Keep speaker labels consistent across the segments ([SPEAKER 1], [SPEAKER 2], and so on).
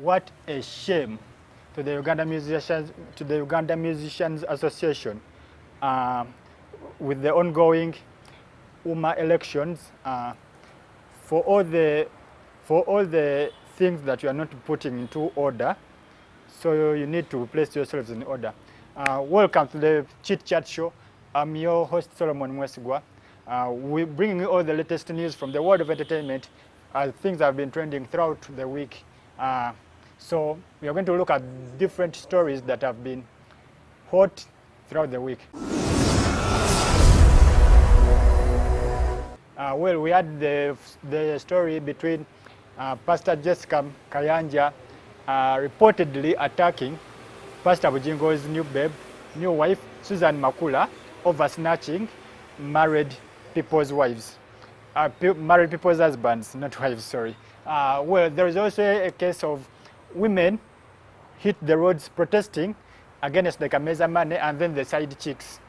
[SPEAKER 1] What a shame to the Uganda Musicians Association with the ongoing UMA elections, for all the things that you are not putting into order. So you need to place yourselves in order. Welcome to the Chit Chat show. I'm your host Solomon Mwesigwa. We're bringing you all the latest news from the world of entertainment. Things have been trending throughout the week. So we are going to look at different stories that have been hot throughout the week. Well, we had the story between Pastor Jessica Kayanja reportedly attacking Pastor Bujingo's new wife, Susan Makula, over snatching married people's wives. Married people's husbands, not wives, sorry. Well, there is also a case of women hit the roads protesting against the Kameza money and then the side chicks.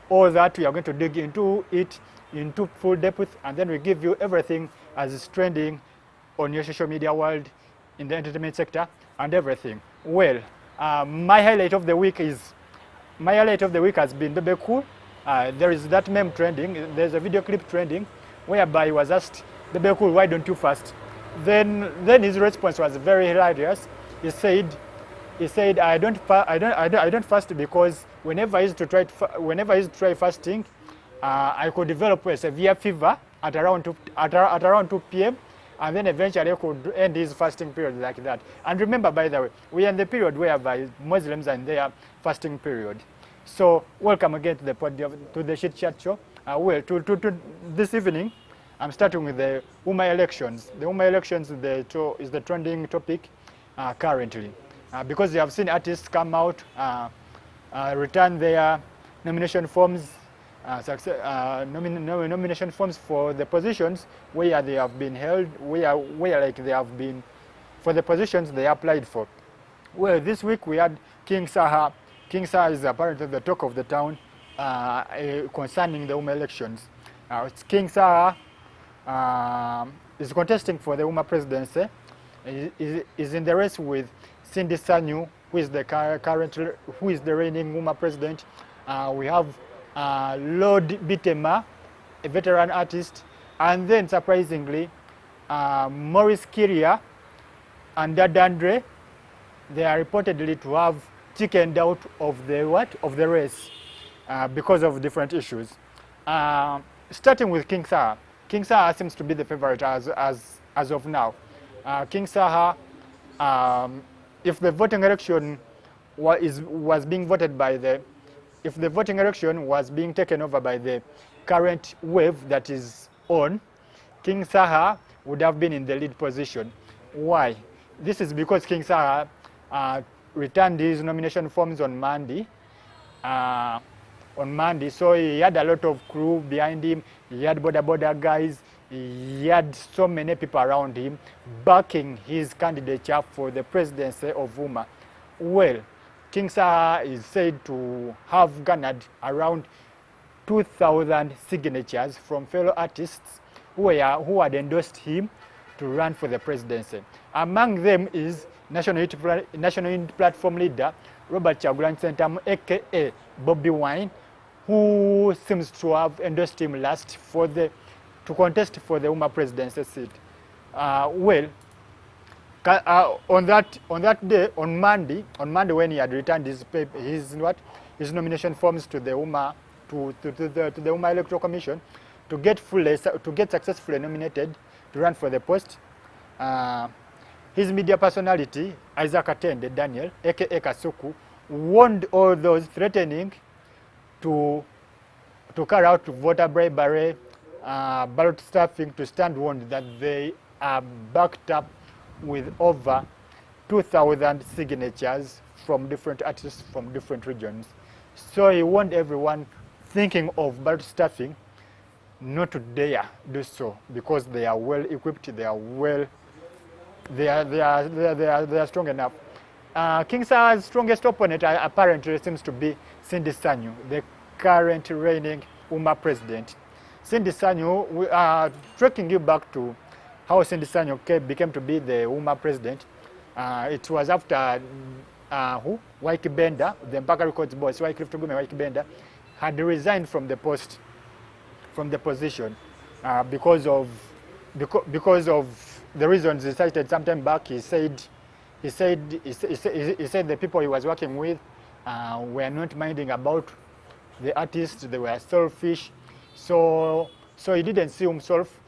[SPEAKER 1] All that we are going to dig into it into full depth, and then we give you everything as is trending on your social media world, in the entertainment sector, and everything. Well, my highlight of the week has been Bebe Cool. There is that meme trending. There's a video clip trending whereby he was asked, Bebe Cool, why don't you fast? Then his response was very hilarious. He said, I don't fast because whenever I used to try fasting, I could develop a severe fever at around 2 p.m. and then eventually I could end his fasting period like that. And remember, by the way, we are in the period whereby Muslims are in their fasting period. So welcome again to the Chit Chat show. Well, to this evening, I'm starting with the UMA elections. The UMA elections is the trending topic currently, because you have seen artists come out, return their nomination forms, nomination forms for the positions where they have been held, where like they have been for the positions they applied for. Well, this week we had King Saha. King Saha is apparently the talk of the town concerning the UMA elections. King Saha is contesting for the UMA presidency. Is in the race with Cindy Sanyu, who is the reigning UMA president. We have Lord Bitema, a veteran artist, and then surprisingly, Maurice Kiria and Dadandre, they are reportedly to have chickened out of the race because of different issues. Starting with King Saha. King Saha seems to be the favorite as of now. King Saha, if the voting election was being voted by if the voting election was being taken over by the current wave that is on, King Saha would have been in the lead position. Why? This is because King Saha returned his nomination forms on Monday. So he had a lot of crew behind him. He had border guys. He had so many people around him backing his candidature for the presidency of UMA. Well, King Saha is said to have garnered around 2,000 signatures from fellow artists who had endorsed him to run for the presidency. Among them is National Unity Platform leader Robert Kyagulanyi Ssentamu, aka Bobby Wine, who seems to have endorsed him last to contest for the UMA presidency seat. Well, on that day, on Monday when he had returned his nomination forms to the UMA to the UMA Electoral Commission to get successfully nominated to run for the post, his media personality Isaac Atende Daniel, aka Kasuku, warned all those threatening to carry out voter bribery, ballot stuffing, to stand warned that they are backed up with over 2,000 signatures from different artists from different regions. So he warned everyone thinking of ballot stuffing not to dare do so, because they are well equipped, they are strong enough. King Saha's strongest opponent apparently seems to be Cindy Sanyu, the current reigning UMA president. Cindy Sanyu, we are tracking you back to how Cindy Sanyu became to be the UMA president. It was after Wyke Benda, the Mpaka Records boss, Wycliffe Tugume Wyke Benda, had resigned from the position because of the reasons he cited some time back. He said the people he was working with were not minding about the artists. They were selfish, so he didn't see himself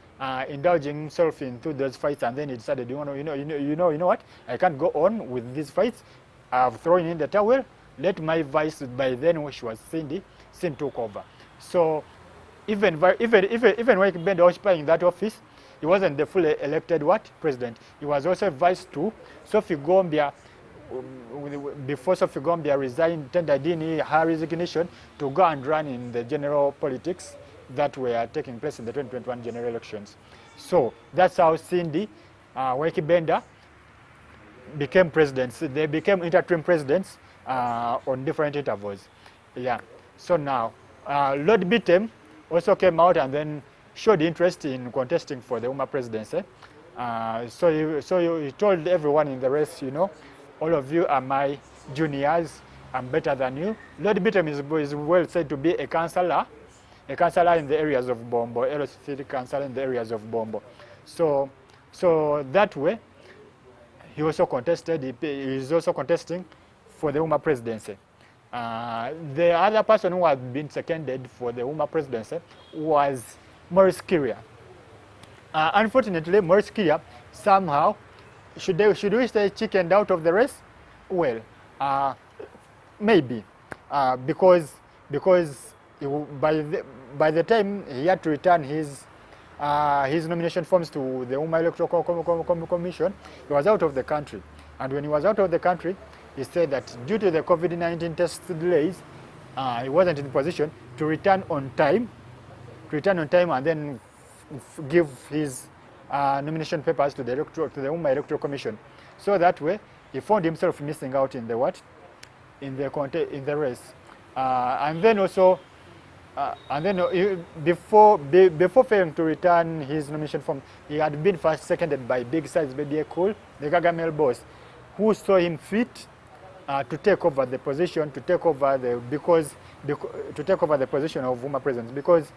[SPEAKER 1] indulging himself into those fights, and then he decided, you know what, I can't go on with these fights. I've thrown in the towel. Let my vice, by then which was Cindy took over. So even Wyke Benda occupying that office, he wasn't the fully elected president. He was also vice to Sophie Gombia. Before Sophie Gombia resigned, tendered in her resignation to go and run in the general politics that were taking place in the 2021 general elections. So that's how Cindy, Wyke Benda became presidents. They became interim presidents on different intervals. Yeah. So now, Lord Bittem also came out and then showed interest in contesting for the UMA presidency. So he told everyone in the race, all of you are my juniors. I'm better than you. Lord Bittem is well said to be a councillor in the areas of Bombo, LC councillor in the areas of Bombo. So that way, he also contested. He is also contesting for the UMA presidency. The other person who had been seconded for the UMA presidency was Maurice Kiria. Unfortunately, Maurice Kiria somehow, should we say chickened out of the race? Well, maybe, because by the time he had to return his nomination forms to the UMA Electoral Commission, he was out of the country. And when he was out of the country, he said that due to the COVID-19 test delays, he wasn't in position to return on time, and then give his nomination papers to the UMA Electoral Commission. So that way, he found himself missing out in the race. And then also, before failing to return his nomination form, he had been first seconded by Big Size Baby Cool, the Gagamel boss, who saw him fit to take over the position, to take over the position of UMA president, because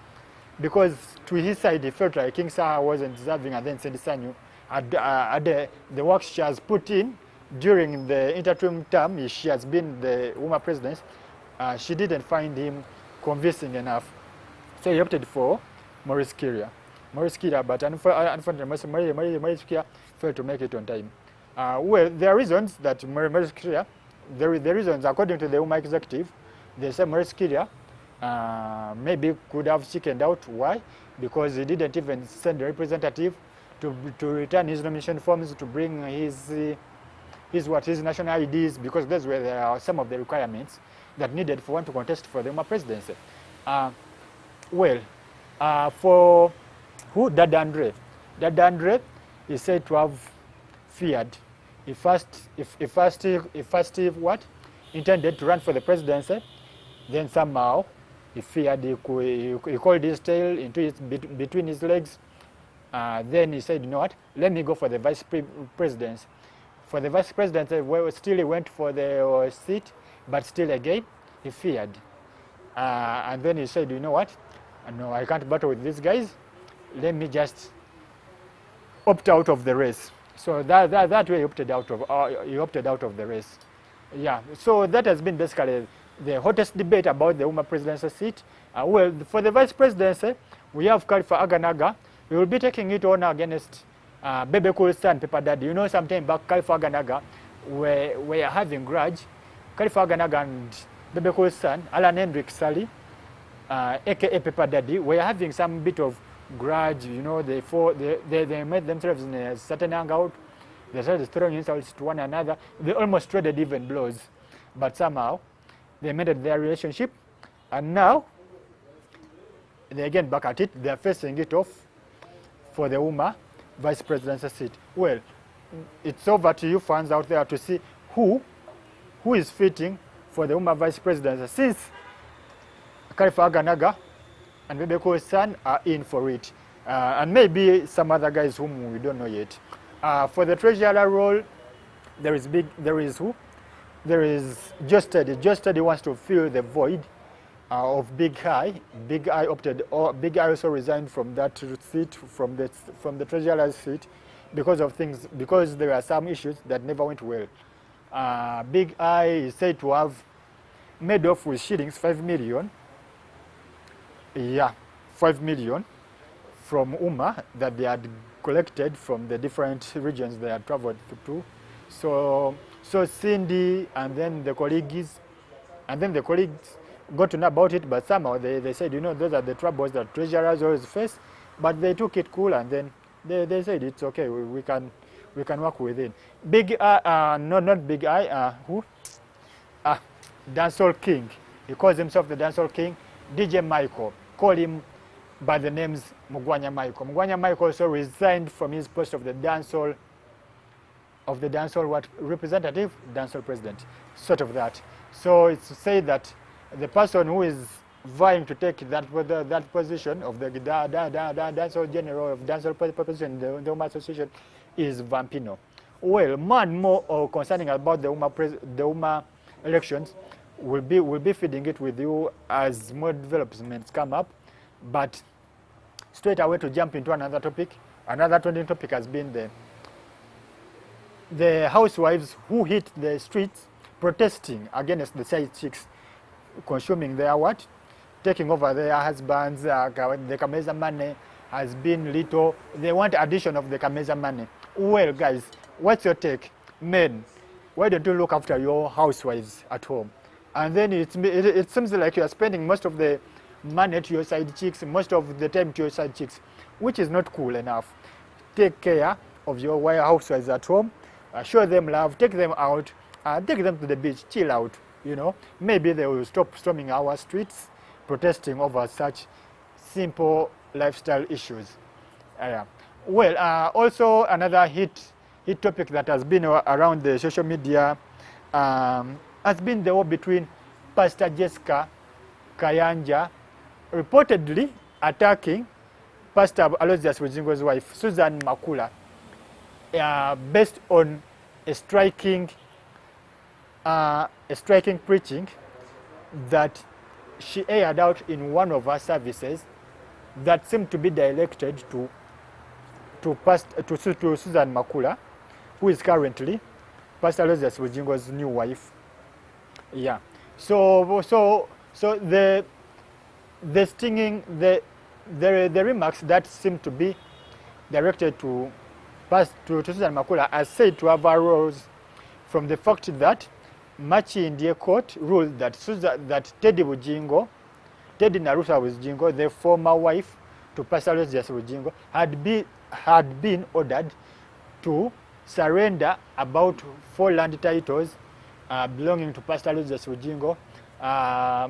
[SPEAKER 1] to his side he felt like King Saha wasn't deserving, and then Sandy Sanyu the work she has put in during the interim term, she has been the UMA president. She didn't find him convincing enough, so he opted for Maurice Kiria. But unfortunately, Maurice Kiria failed to make it on time. Well, there are reasons that Maurice Kiria, the reasons according to the UMA executive, they say Maurice Kiria maybe could have chickened out. Why? Because he didn't even send a representative to return his nomination forms, to bring his national IDs, because those were some of the requirements that needed for one to contest for the UMA presidency. For who? Dadandre is said to have feared. He first intended to run for the presidency, then somehow he feared. He called his tail between his legs. Then he said, you know what, let me go for the vice presidency. For the vice presidency, still he went for the seat, but still again he feared. And then he said, you know what, no, I can't battle with these guys. Let me just opt out of the race. So that way he opted out of the race. Yeah. So that has been basically the hottest debate about the UMA presidency seat. Well, for the vice presidency, we have Khalifa Aganaga. We will be taking it on against Bebe Cool's son, Pepper Daddy. You know, sometime back, Khalifa Aganaga were having grudge. Khalifa Aganaga and Bebe Cool's son, Alan Hendrik Sally, aka Pepper Daddy, were having some bit of grudge. You know, they met themselves in a certain hangout. They started throwing insults to one another. They almost traded even blows. But somehow, they mended their relationship. And now, they again back at it. They are facing it off for the UMA vice presidency seat. Well, it's over to you fans out there to see who is fitting for the UMA vice presidency, since Khalifa Aganaga and Bebe Cool's son are in for it. And maybe some other guys whom we don't know yet. For the treasurer role, There is who? There is Just Study. Just Study wants to fill the void of Big Eye. Big Eye opted, or Big Eye also resigned from that seat, from the treasurer's seat, because there were some issues that never went well. Big Eye is said to have made off with shillings 5 million. Yeah, 5 million from UMA that they had collected from the different regions they had traveled to. So Cindy and then the colleagues got to know about it, but somehow they said, those are the troubles that treasurers always face, but they took it cool, and then they said it's okay, we can work with it. Big Eye, no, not Big Eye, who? Dancehall King. He calls himself the Dancehall King. DJ Michael, call him by the names Mugwanya Michael. Mugwanya Michael also resigned from his post of the dancehall representative, dancehall president, sort of that. So it's to say that the person who is vying to take that position of the dancehall general of dancehall position in the UMA Association is Vampino. Well, more and more concerning about the UMA elections, we'll be feeding it with you as more developments come up. But straight away to jump into another topic. Another trending topic has been the housewives who hit the streets protesting against the side chicks consuming their what? Taking over their husbands. The Kameza money has been little. They want addition of the Kameza money. Well, guys, what's your take? Men, why don't you look after your housewives at home? And then it seems like you are spending most of the money to your side chicks, most of the time to your side chicks, which is not cool enough. Take care of your housewives at home. Show them love. Take them out. Take them to the beach. Chill out. Maybe they will stop storming our streets, protesting over such simple lifestyle issues. Well, also another hit topic that has been around the social media has been the war between Pastor Jessica Kayanja, reportedly attacking Pastor Aloysius Rujingo's wife, Susan Makula, based on a striking preaching that she aired out in one of her services that seemed to be directed to Susan Makula, who is currently Pastor Aloysius Rujingo's new wife. Yeah. So the stinging the remarks that seem to be directed to Susan Makula are said to have arose from the fact that Machi India Court ruled that Teddy Narusa Rujingo, the former wife to Pastor Aloysius Rujingo, had been ordered to surrender about 4 land titles belonging to Pastor Aloysius Rujingo, car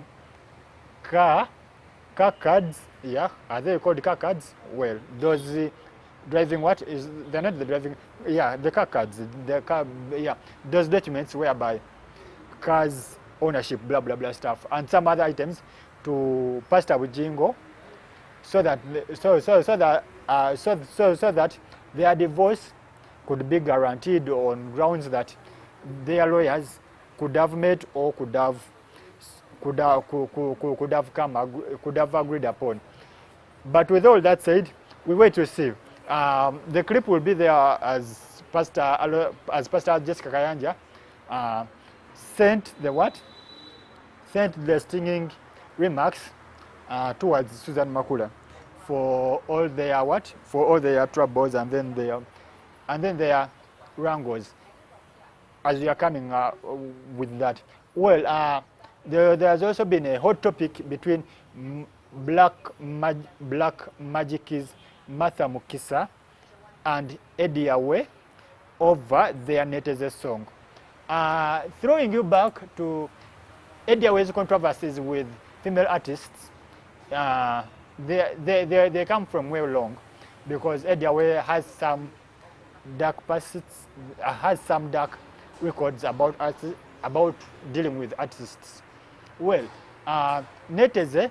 [SPEAKER 1] cards, yeah, are they called car cards? Well, those driving what is, they're not the driving, yeah, the car cards, those documents whereby cars ownership, blah blah blah stuff, and some other items to Pastor Rujingo, so that their divorce could be guaranteed on grounds that their lawyers could have met or could have agreed upon. But with all that said, we wait to see. The clip will be there as Pastor Jessica Kayanja sent the stinging remarks towards Susan Makula for all their troubles and then their wrangles, as we are coming with that. Well, there has also been a hot topic between Black Magic's Martha Mukisa and Eddie Awe over their Neteze song. Throwing you back to Eddie Awe's controversies with female artists, they come from way long, because Eddie Awe has some dark records about dealing with artists. Well, Neteze,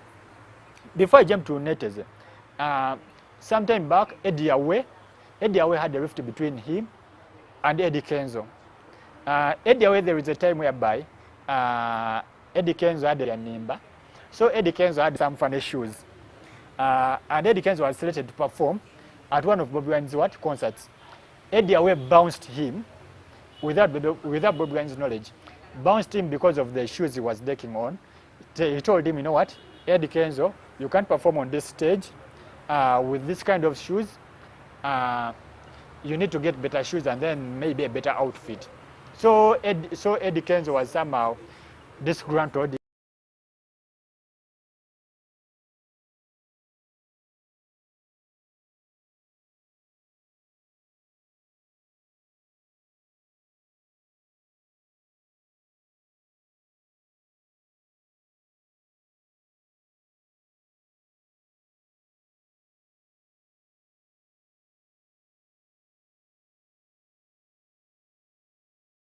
[SPEAKER 1] before I jump to Neteze, sometime back, Eddie Awe had a rift between him and Eddie Kenzo. Eddie Away, there is a time whereby Eddie Kenzo had a nimba. So Eddie Kenzo had some funny shoes. And Eddie Kenzo was selected to perform at one of Bobi Wine's concerts. Eddie Away bounced him without Bobi Wine's knowledge. Bounced him because of the shoes he was decking on. He told him, you know what, Eddie Kenzo, you can't perform on this stage with this kind of shoes. You need to get better shoes and then maybe a better outfit. So Eddie Kenzo was somehow disgruntled.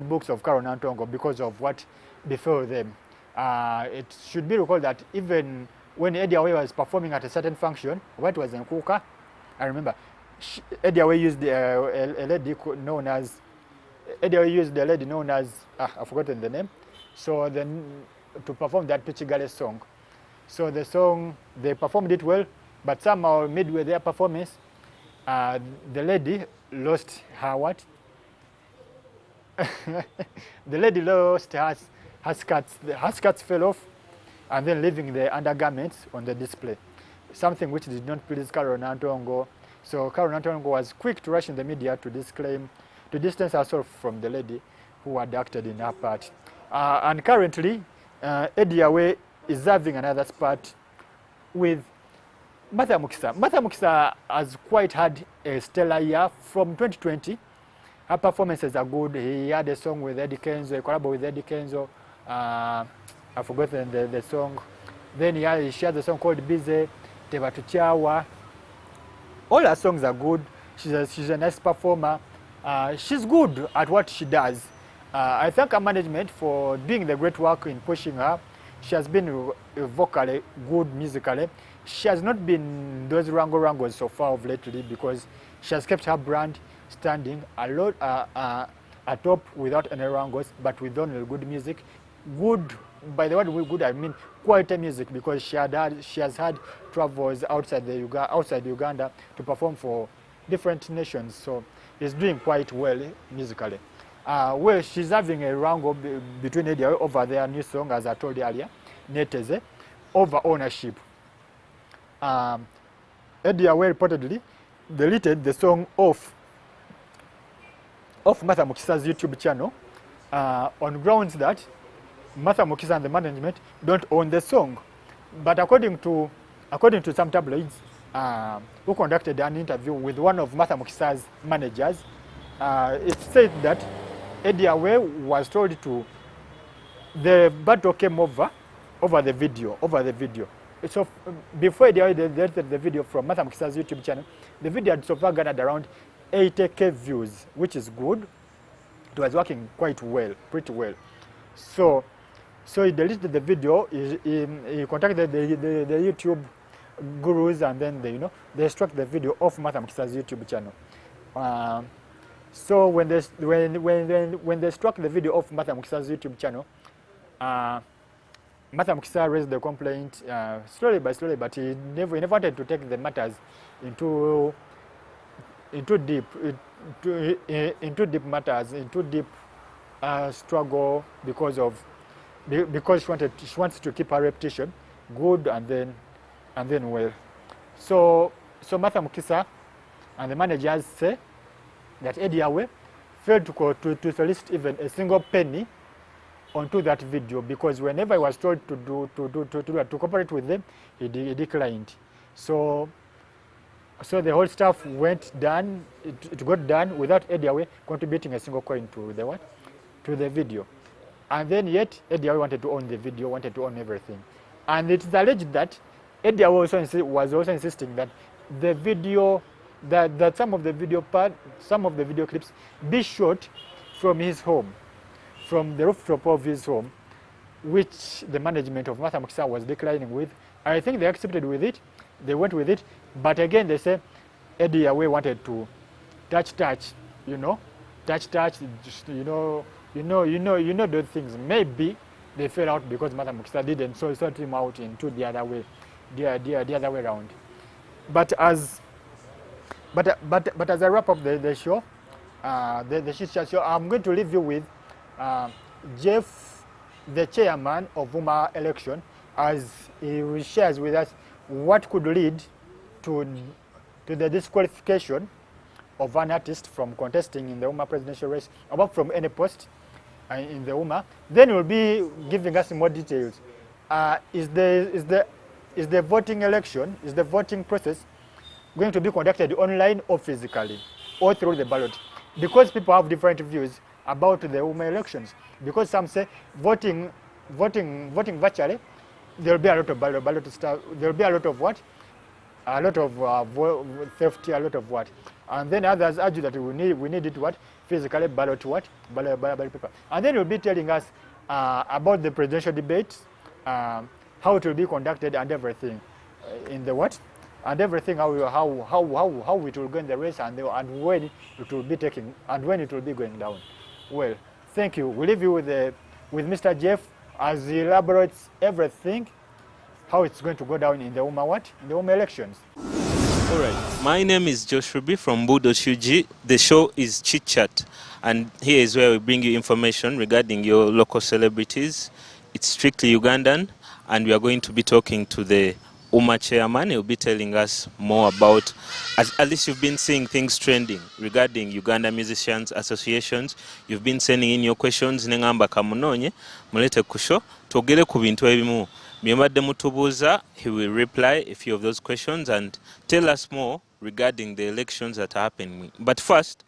[SPEAKER 1] Books of Carol Nantongo because of what befell them. It should be recalled that even when Eddie Away was performing at a certain function, what was in Kuka, I remember, Eddie Away used a lady known as, I've forgotten the name, so then to perform that Pichigale song. So the song, they performed it well, but somehow midway their performance, the lady lost her what? The lady lost her skirts. Her skirts fell off and then leaving the undergarments on the display. Something which did not please Carol Nantongo. So Carol Nantongo was quick to rush in the media to distance herself from the lady who had acted in her part. And currently, Eddie Away is having another spot with Martha Mukisa. Martha Mukisa has quite had a stellar year from 2020. Her performances are good. He had a song with Eddie Kenzo, a collab with Eddie Kenzo. I've forgotten the song. Then she has a song called Bize, Teba Tuchawa. All her songs are good. She's a nice performer. She's good at what she does. I thank her management for doing the great work in pushing her. She has been vocally good musically. She has not been those wrangles so far of lately because she has kept her brand standing a lot atop without any wrangles, but with only good music. Good, by the word good, I mean quality music, because she has had travels outside Uganda to perform for different nations. So she's doing quite well musically. Well, she's having a wrangle between Eddie over their new song, as I told you earlier, Neteze, over ownership. Eddie reportedly deleted the song off Martha Mukisa's YouTube channel on grounds that Martha Mukisa and the management don't own the song. But according to some tabloids who conducted an interview with one of Martha Mukisa's managers, it said that Eddie Away was told to, the battle came over the video. So before Eddie Away deleted the video from Martha Mukisa's YouTube channel, the video had so far garnered around 80,000 views, which is good. It was working quite well, pretty well. So he deleted the video. He contacted the YouTube gurus, and then they struck the video off Martha Mukisa's YouTube channel. So when they struck the video off Martha Mukisa's YouTube channel, Martha Mukisa raised the complaint slowly by slowly, but he never wanted to take the matters into deep matters, into deep struggle, because she wants to keep her reputation good and then well. So Martha Mukisa and the managers say that Eddie Away failed to solicit even a single penny onto that video, because whenever he was told to cooperate with them, he declined. So the whole stuff it got done without Eddie Away contributing a single coin to the video. And then yet Eddie Away wanted to own the video, wanted to own everything. And it is alleged that Eddie Away was also insisting that the video, that some of the video clips be shot from his home, from the rooftop of his home, which the management of Martha Mukisa was declining with. I think they accepted with it. They went with it, but again they say Eddie Away wanted to touch, just, you know those things. Maybe they fell out because Martha Mukisa didn't sort him out into the other way, the other way around. But as I wrap up the show, the Chit Chat show, I'm going to leave you with Jeff, the chairman of UMA election, as he shares with us what could lead to the disqualification of an artist from contesting in the UMA presidential race, or from any post in the UMA. Then we'll be giving us more details. Is the voting election, is the voting process going to be conducted online or physically, or through the ballot? Because people have different views about the UMA elections. Because some say voting virtually, there will be a lot of ballot stuff. There will be a lot of what? A lot of theft, a lot of what? And then others argue that we need it what? Physically ballot what? Ballot paper. And then you'll be telling us about the presidential debate, how it will be conducted and everything. In the what? And everything, how it will go in the race, and when it will be taking, and when it will be going down. Well, thank you. We leave you with Mr. Jeff as he elaborates everything, how it's going to go down in the UMA what? In the UMA elections.
[SPEAKER 2] All right. My name is Geoffrey from Bu.UG. The show is Chit Chat, and here is where we bring you information regarding your local celebrities. It's strictly Ugandan, and we are going to be talking to the UMA chairman. He'll be telling us more about, at least you've been seeing things trending regarding Uganda Musicians Associations. You've been sending in your questions. Nengamba kamunonye, mulete kusho, togele ku bintu ebimu. Byembadde mutubuuza, he will reply a few of those questions and tell us more regarding the elections that are happening. But first,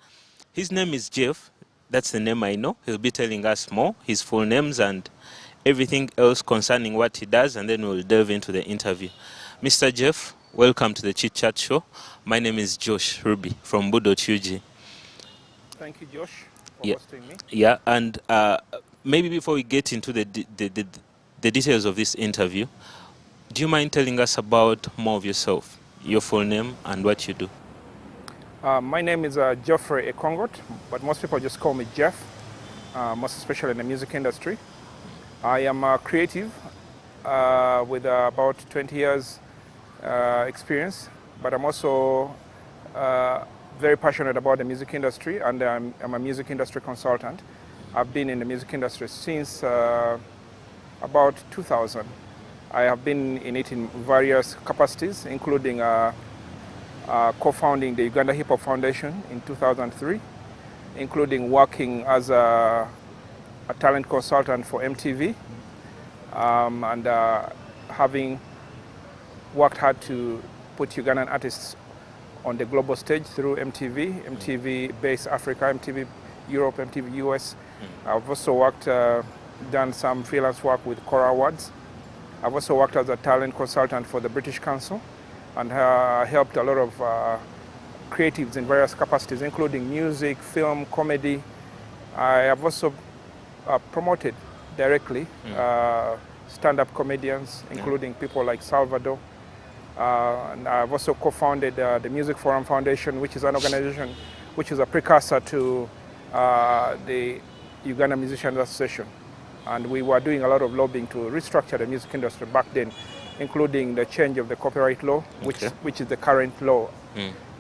[SPEAKER 2] his name is Jeff. That's the name I know. He'll be telling us more, his full names and everything else concerning what he does, and then we'll delve into the interview. Mr. Jeff, welcome to the Chit Chat show. My name is Josh Ruby from Bu.UG.
[SPEAKER 3] Thank you, Josh, for hosting me.
[SPEAKER 2] Yeah, and maybe before we get into the details of this interview, do you mind telling us about more of yourself, your full name and what you do?
[SPEAKER 3] My name is Geoffrey Ekongot, but most people just call me Jeff, most especially in the music industry. I am a creative with about 20 years experience, but I'm also very passionate about the music industry, and I'm a music industry consultant. I've been in the music industry since about 2000. I have been in it in various capacities, including co-founding the Uganda Hip Hop Foundation in 2003, including working as a talent consultant for MTV, and having worked hard to put Ugandan artists on the global stage through MTV, MTV Base Africa, MTV Europe, MTV US. I've also done some freelance work with Cora Awards. I've also worked as a talent consultant for the British Council, and helped a lot of creatives in various capacities, including music, film, comedy. I have also promoted directly stand-up comedians, including people like Salvador. And I've also co-founded the Music Forum Foundation, which is an organization which is a precursor to the Uganda Musicians Association. And we were doing a lot of lobbying to restructure the music industry back then, including the change of the copyright law, which is the current law,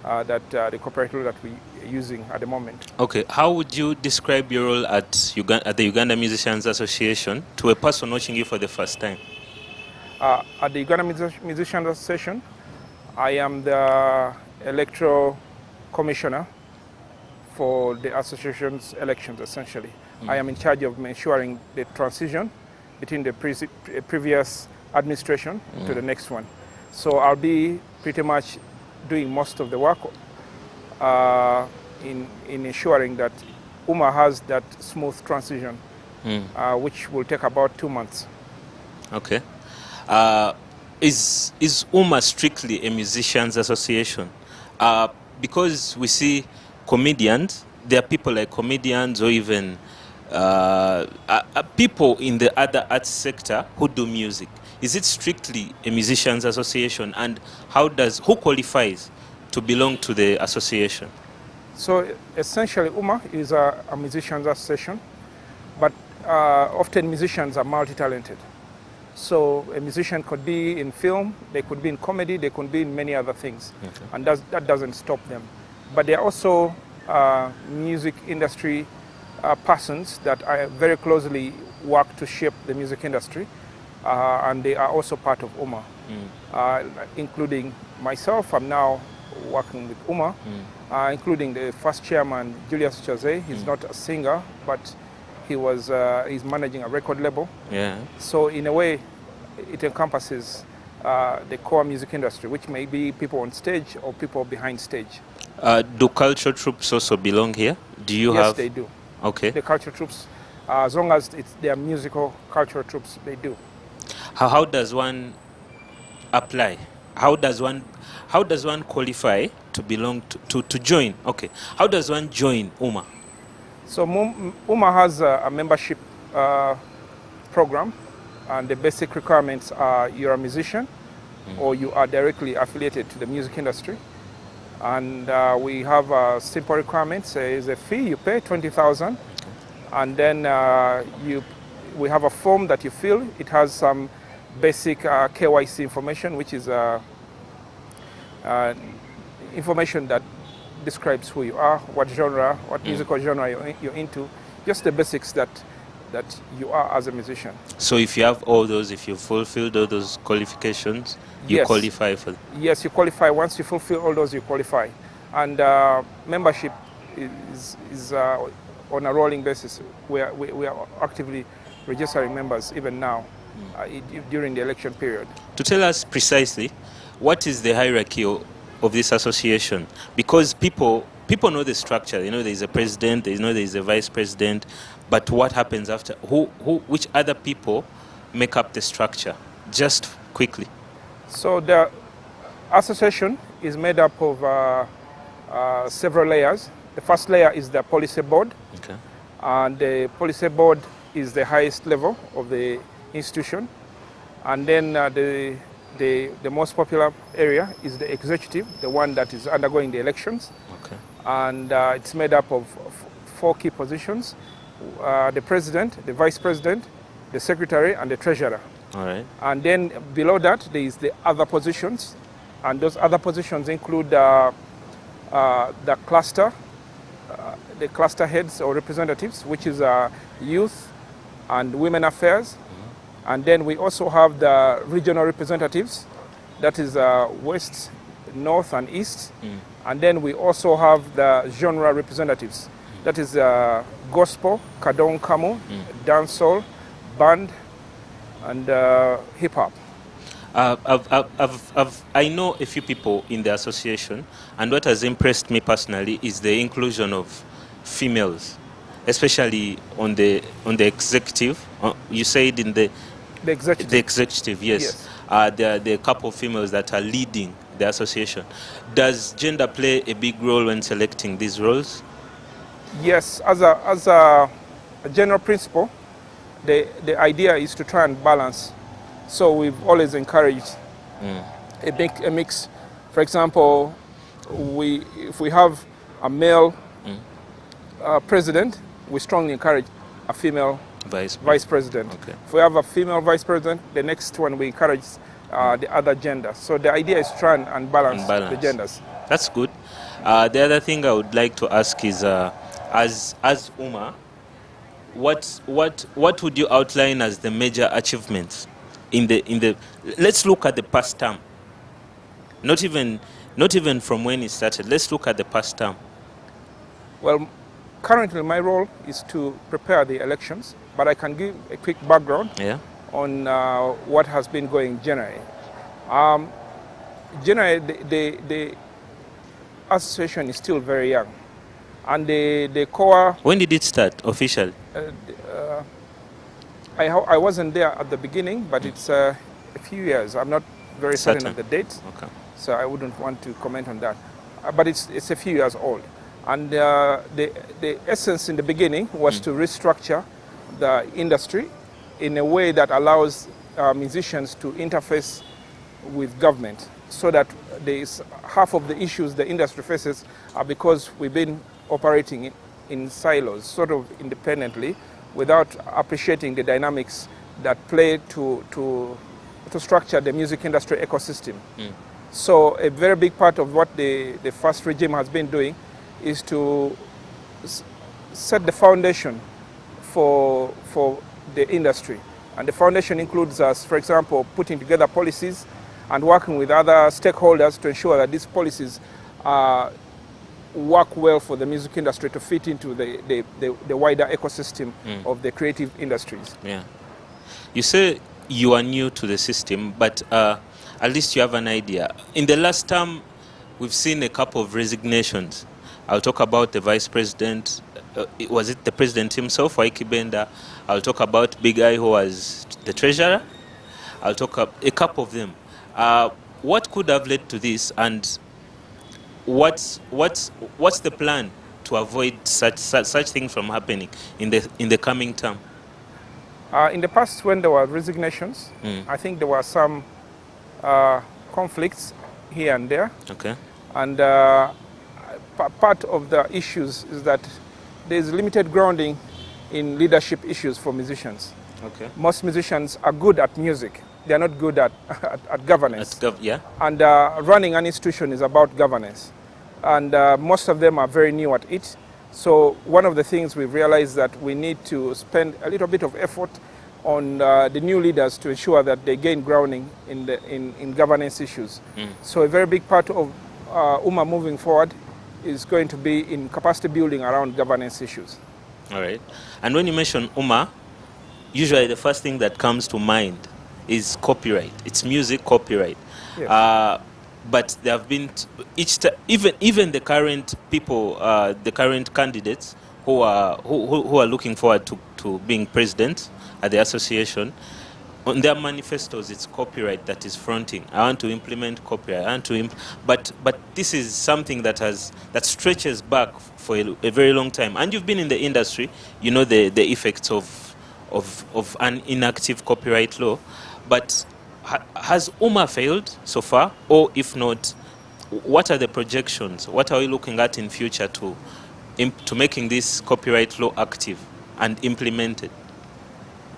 [SPEAKER 3] the copyright law that we're using at the moment.
[SPEAKER 2] Okay, how would you describe your role at the Uganda Musicians Association to a person watching you for the first time?
[SPEAKER 3] At the Uganda Musicians Association, I am the Electoral Commissioner for the association's elections, essentially. I am in charge of ensuring the transition between the previous administration to the next one. So I'll be pretty much doing most of the work in ensuring that UMA has that smooth transition, which will take about 2 months.
[SPEAKER 2] Okay. Is UMA strictly a musicians association? Because we see comedians, there are people like comedians or even people in the other arts sector who do music. Is it strictly a musicians association, and who qualifies to belong to the association?
[SPEAKER 3] So essentially UMA is a musicians association, but often musicians are multi-talented. So a musician could be in film, they could be in comedy, they could be in many other things, and that doesn't stop them. But there are also music industry persons that I very closely work to shape the music industry, and they are also part of UMA, including myself. I'm now working with UMA, including the first chairman, Julius Chaze. He's not a singer, but he's managing a record label.
[SPEAKER 2] Yeah.
[SPEAKER 3] So in a way, it encompasses the core music industry, which may be people on stage or people behind stage.
[SPEAKER 2] Do cultural troops also belong here? Do you
[SPEAKER 3] Yes,
[SPEAKER 2] have?
[SPEAKER 3] they do.
[SPEAKER 2] Okay.
[SPEAKER 3] The cultural troops, as long as they are musical cultural troops, they do.
[SPEAKER 2] How does one apply? How does one qualify to belong to join? Okay. How does one join UMA?
[SPEAKER 3] So UMA has a membership program, and the basic requirements are you're a musician or you are directly affiliated to the music industry. And we have simple requirements. There's a fee you pay, 20,000, and then we have a form that you fill. It has some basic KYC information, which is information that describes who you are, what genre, what musical genre you're into, just the basics that you are as a musician.
[SPEAKER 2] So if you have all those, if you fulfilled all those qualifications, you
[SPEAKER 3] Yes.
[SPEAKER 2] qualify for.
[SPEAKER 3] Yes, you qualify. Once you fulfill all those, you qualify. And membership is on a rolling basis. We are actively registering members even now during the election period.
[SPEAKER 2] To tell us precisely, what is the hierarchy of this association? Because people know the structure. You know, there is a president, they know there is a vice president, but what happens after? Which other people make up the structure? Just quickly.
[SPEAKER 3] So the association is made up of several layers. The first layer is the policy board,
[SPEAKER 2] Okay.
[SPEAKER 3] and the policy board is the highest level of the institution. And then the most popular area is the executive, the one that is undergoing the elections.
[SPEAKER 2] Okay.
[SPEAKER 3] And it's made up of 4 key positions: the president, the vice president, the secretary, and the treasurer.
[SPEAKER 2] All right.
[SPEAKER 3] And then below that, there is the other positions, and those other positions include the cluster heads or representatives, which is youth and women affairs. And then we also have the regional representatives, that is west, north, and east. And then we also have the genre representatives, that is gospel, kadong kamu, dancehall, band, and hip hop.
[SPEAKER 2] I know a few people in the association, and what has impressed me personally is the inclusion of females, especially on the executive. You said in the
[SPEAKER 3] executive.
[SPEAKER 2] The executive, yes. There are a couple of females that are leading the association. Does gender play a big role when selecting these roles?
[SPEAKER 3] Yes, as a general principle, the idea is to try and balance. So we've always encouraged a mix. For example, if we have a male president, we strongly encourage a female vice president.
[SPEAKER 2] Okay.
[SPEAKER 3] If we have a female vice president, the next one we encourage the other gender. So the idea is to try and balance the genders.
[SPEAKER 2] That's good. The other thing I would like to ask is, as UMA, what would you outline as the major achievements in the? Let's look at the past term. Not even from when it started. Let's look at the past term.
[SPEAKER 3] Well, currently my role is to prepare the elections, but I can give a quick background on what has been going generally. Generally, the association is still very young, and the core.
[SPEAKER 2] When did it start officially?
[SPEAKER 3] I wasn't there at the beginning, but it's a few years. I'm not very certain of the date, so I wouldn't want to comment on that. But it's a few years old. And the essence in the beginning was to restructure the industry in a way that allows musicians to interface with government, so that half of the issues the industry faces are because we've been operating in silos, sort of independently, without appreciating the dynamics that play to structure the music industry ecosystem. So a very big part of what the first regime has been doing is to set the foundation for the industry. And the foundation includes us, for example, putting together policies and working with other stakeholders to ensure that these policies work well for the music industry to fit into the wider ecosystem of the creative industries.
[SPEAKER 2] Yeah. You say you are new to the system, but at least you have an idea. In the last term, we've seen a couple of resignations. I'll talk about the vice president. Was it the president himself, Waiki Benda? I'll talk about Big Eye, who was the treasurer. I'll talk about a couple of them. What could have led to this, and what's the plan to avoid such things from happening in the coming term?
[SPEAKER 3] In the past, when there were resignations, I think there were some conflicts here and there.
[SPEAKER 2] Okay.
[SPEAKER 3] And part of the issues is that there is limited grounding in leadership issues for musicians.
[SPEAKER 2] Okay.
[SPEAKER 3] Most musicians are good at music. They are not good at governance.
[SPEAKER 2] Yeah.
[SPEAKER 3] And running an institution is about governance. And most of them are very new at it. So one of the things we've realized that we need to spend a little bit of effort on the new leaders to ensure that they gain grounding in governance issues. So a very big part of UMA moving forward is going to be in capacity building around governance issues.
[SPEAKER 2] All right. And when you mention UMA, usually the first thing that comes to mind is copyright. It's music copyright. Yes. But there have been even the current people, the current candidates who are looking forward to being president at the association, on their manifestos it's copyright that is fronting. I want to implement copyright. I want to but this is something that stretches back for a very long time. And you've been in the industry, you know the effects of an inactive copyright law. But has UMA failed so far? Or if not, what are the projections? What are we looking at in future to making this copyright law active and implemented?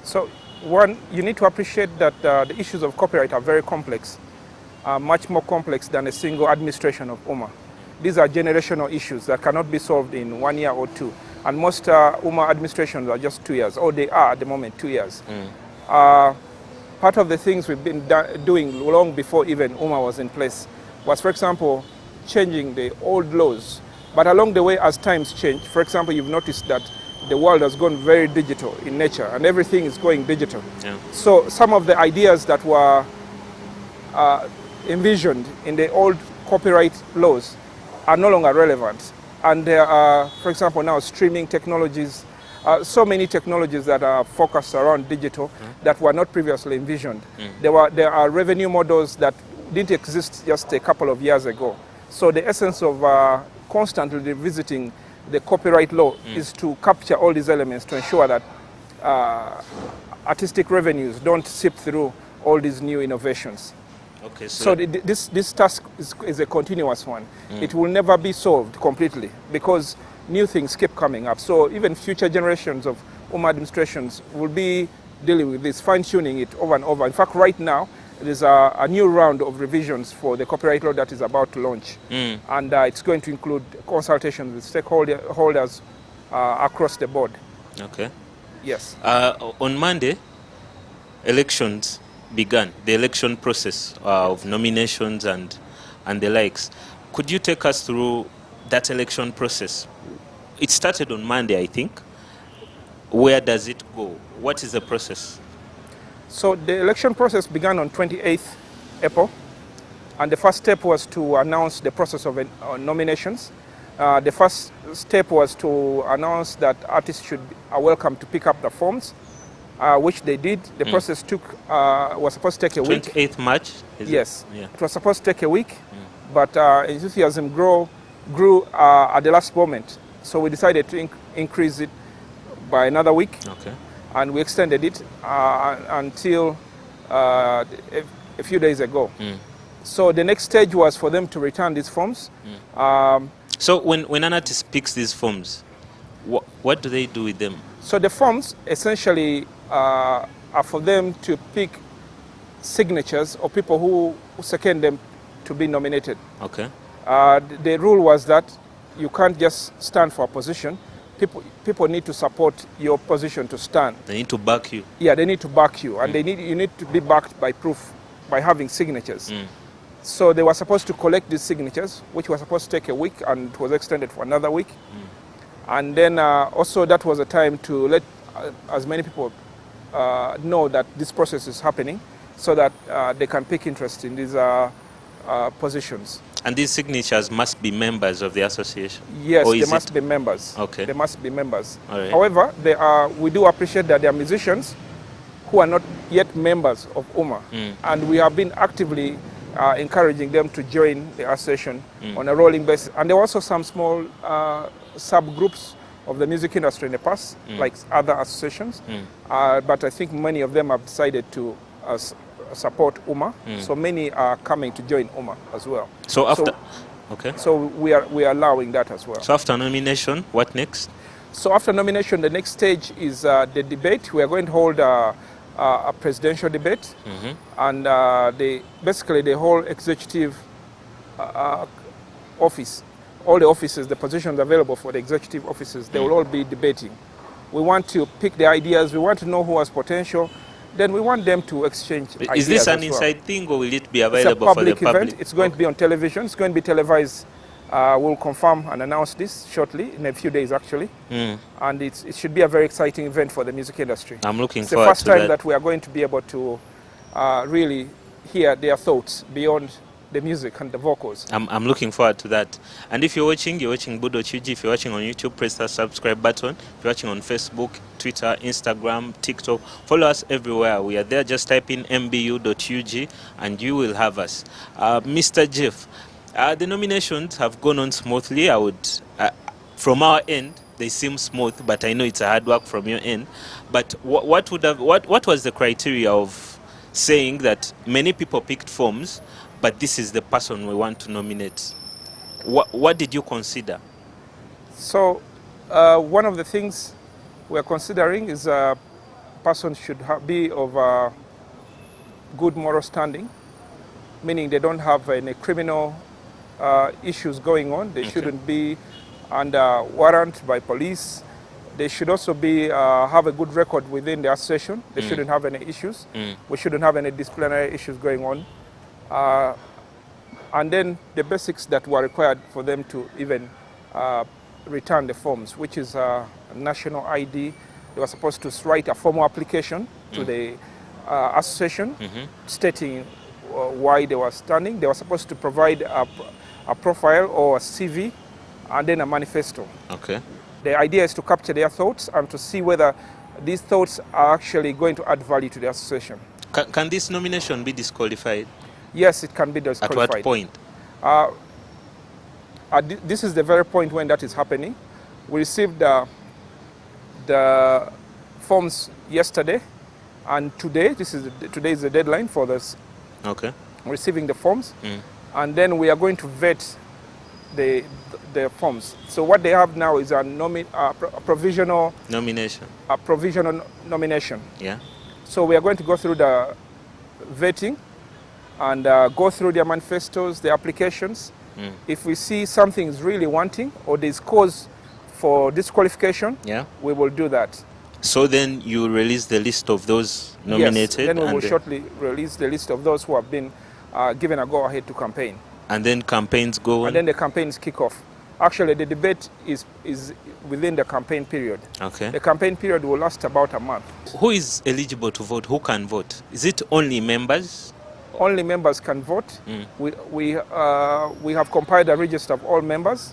[SPEAKER 3] So one, you need to appreciate that the issues of copyright are very complex, much more complex than a single administration of UMA. These are generational issues that cannot be solved in 1 year or two. And most UMA administrations are just 2 years, or they are at the moment 2 years. Part of the things we've been doing long before even UMA was in place was, for example, changing the old laws. But along the way, as times change, for example, you've noticed that the world has gone very digital in nature, and everything is going digital. Yeah. So some of the ideas that were envisioned in the old copyright laws are no longer relevant. And there are, for example, now streaming technologies, so many technologies that are focused around digital that were not previously envisioned. There are revenue models that didn't exist just a couple of years ago. So the essence of constantly revisiting the copyright law is to capture all these elements to ensure that artistic revenues don't seep through all these new innovations.
[SPEAKER 2] Okay,
[SPEAKER 3] so this task is a continuous one. It will never be solved completely because new things keep coming up. So even future generations of UMA administrations will be dealing with this, fine-tuning it over and over. In fact, right now, there's a new round of revisions for the copyright law that is about to launch. And it's going to include consultations with stakeholders across the board.
[SPEAKER 2] Okay.
[SPEAKER 3] Yes.
[SPEAKER 2] On Monday, elections began, the election process of nominations and the likes. Could you take us through that election process? It started on Monday, I think. Where does it go? What is the process?
[SPEAKER 3] So the election process began on 28th April, and the first step was to announce the process of nominations. The first step was to announce that artists are welcome to pick up the forms, which they did. The process was supposed to take a week.
[SPEAKER 2] 28th March?
[SPEAKER 3] Yes. Yeah. It was supposed to take a week, but enthusiasm grew at the last moment. So we decided to increase it by another week. Okay. And we extended it until a few days ago. So the next stage was for them to return these forms.
[SPEAKER 2] So when an artist picks these forms, what do they do with them?
[SPEAKER 3] So the forms essentially are for them to pick signatures of people who second them to be nominated.
[SPEAKER 2] Okay.
[SPEAKER 3] The rule was that you can't just stand for a position. People need to support your position to stand.
[SPEAKER 2] They need to back you.
[SPEAKER 3] Yeah, they need to back you, and you need to be backed by proof, by having signatures. So they were supposed to collect these signatures, which was supposed to take a week, and it was extended for another week. And then also that was a time to let as many people know that this process is happening, so that they can take interest in these positions.
[SPEAKER 2] And these signatures must be members of the association?
[SPEAKER 3] Yes, they must be members.
[SPEAKER 2] Okay.
[SPEAKER 3] They must be members.
[SPEAKER 2] All right.
[SPEAKER 3] However, we do appreciate that there are musicians who are not yet members of UMA. And we have been actively encouraging them to join the association on a rolling basis. And there are also some small subgroups of the music industry in the past, like other associations. But I think many of them have decided to support UMA. So many are coming to join UMA as well.
[SPEAKER 2] So after, okay.
[SPEAKER 3] So we are allowing that as well.
[SPEAKER 2] So after nomination, what next?
[SPEAKER 3] So after nomination, the next stage is the debate. We are going to hold a presidential debate, and basically the whole executive office, all the offices, the positions available for the executive offices, they will all be debating. We want to pick the ideas. We want to know who has potential. Then we want them to exchange ideas.
[SPEAKER 2] Is this an inside thing, or will it be available
[SPEAKER 3] for the public?
[SPEAKER 2] It's a public
[SPEAKER 3] event. It's going to be on television. It's going to be televised. We'll confirm and announce this shortly, in a few days actually. And it should be a very exciting event for the music industry.
[SPEAKER 2] I'm looking
[SPEAKER 3] it's
[SPEAKER 2] forward to
[SPEAKER 3] the first time that we are going to be able to really hear their thoughts beyond the music and the vocals.
[SPEAKER 2] I'm looking forward to that. And if you're watching Budo.ug. If you're watching on YouTube, press that subscribe button. If you're watching on Facebook, Twitter, Instagram, TikTok, follow us everywhere. We are there. Just type in mbu.ug and you will have us. Mr. Jeff, the nominations have gone on smoothly. From our end, they seem smooth, but I know it's a hard work from your end. But what was the criteria of saying that many people picked forms, but this is the person we want to nominate? What did you consider?
[SPEAKER 3] So one of the things we're considering is a person should be of good moral standing, meaning they don't have any criminal issues going on. They shouldn't be under warrant by police. They should also have a good record within the association. They shouldn't have any issues. We shouldn't have any disciplinary issues going on. And then the basics that were required for them to even return the forms, which is a national ID. They were supposed to write a formal application to the association stating why they were standing. They were supposed to provide a profile or a CV and then a manifesto.
[SPEAKER 2] Okay.
[SPEAKER 3] The idea is to capture their thoughts and to see whether these thoughts are actually going to add value to the association.
[SPEAKER 2] Can this nomination be disqualified?
[SPEAKER 3] Yes, it can be disqualified.
[SPEAKER 2] At what point?
[SPEAKER 3] This is the very point when that is happening. We received the forms yesterday, and today is the deadline for this.
[SPEAKER 2] Okay.
[SPEAKER 3] Receiving the forms, and then we are going to vet the forms. So what they have now is a provisional nomination. A provisional nomination.
[SPEAKER 2] Yeah.
[SPEAKER 3] So we are going to go through the vetting and go through their manifestos, the applications. If we see something is really wanting or there's cause for disqualification, we will do that.
[SPEAKER 2] So then you release the list of those nominated?
[SPEAKER 3] Yes, then we will shortly release the list of those who have been given a go-ahead to campaign.
[SPEAKER 2] And then campaigns go on?
[SPEAKER 3] And then the campaigns kick off. Actually, the debate is within the campaign period.
[SPEAKER 2] Okay.
[SPEAKER 3] The campaign period will last about a month.
[SPEAKER 2] Who is eligible to vote? Who can vote? Is it only members?
[SPEAKER 3] Only members can vote. We have compiled a register of all members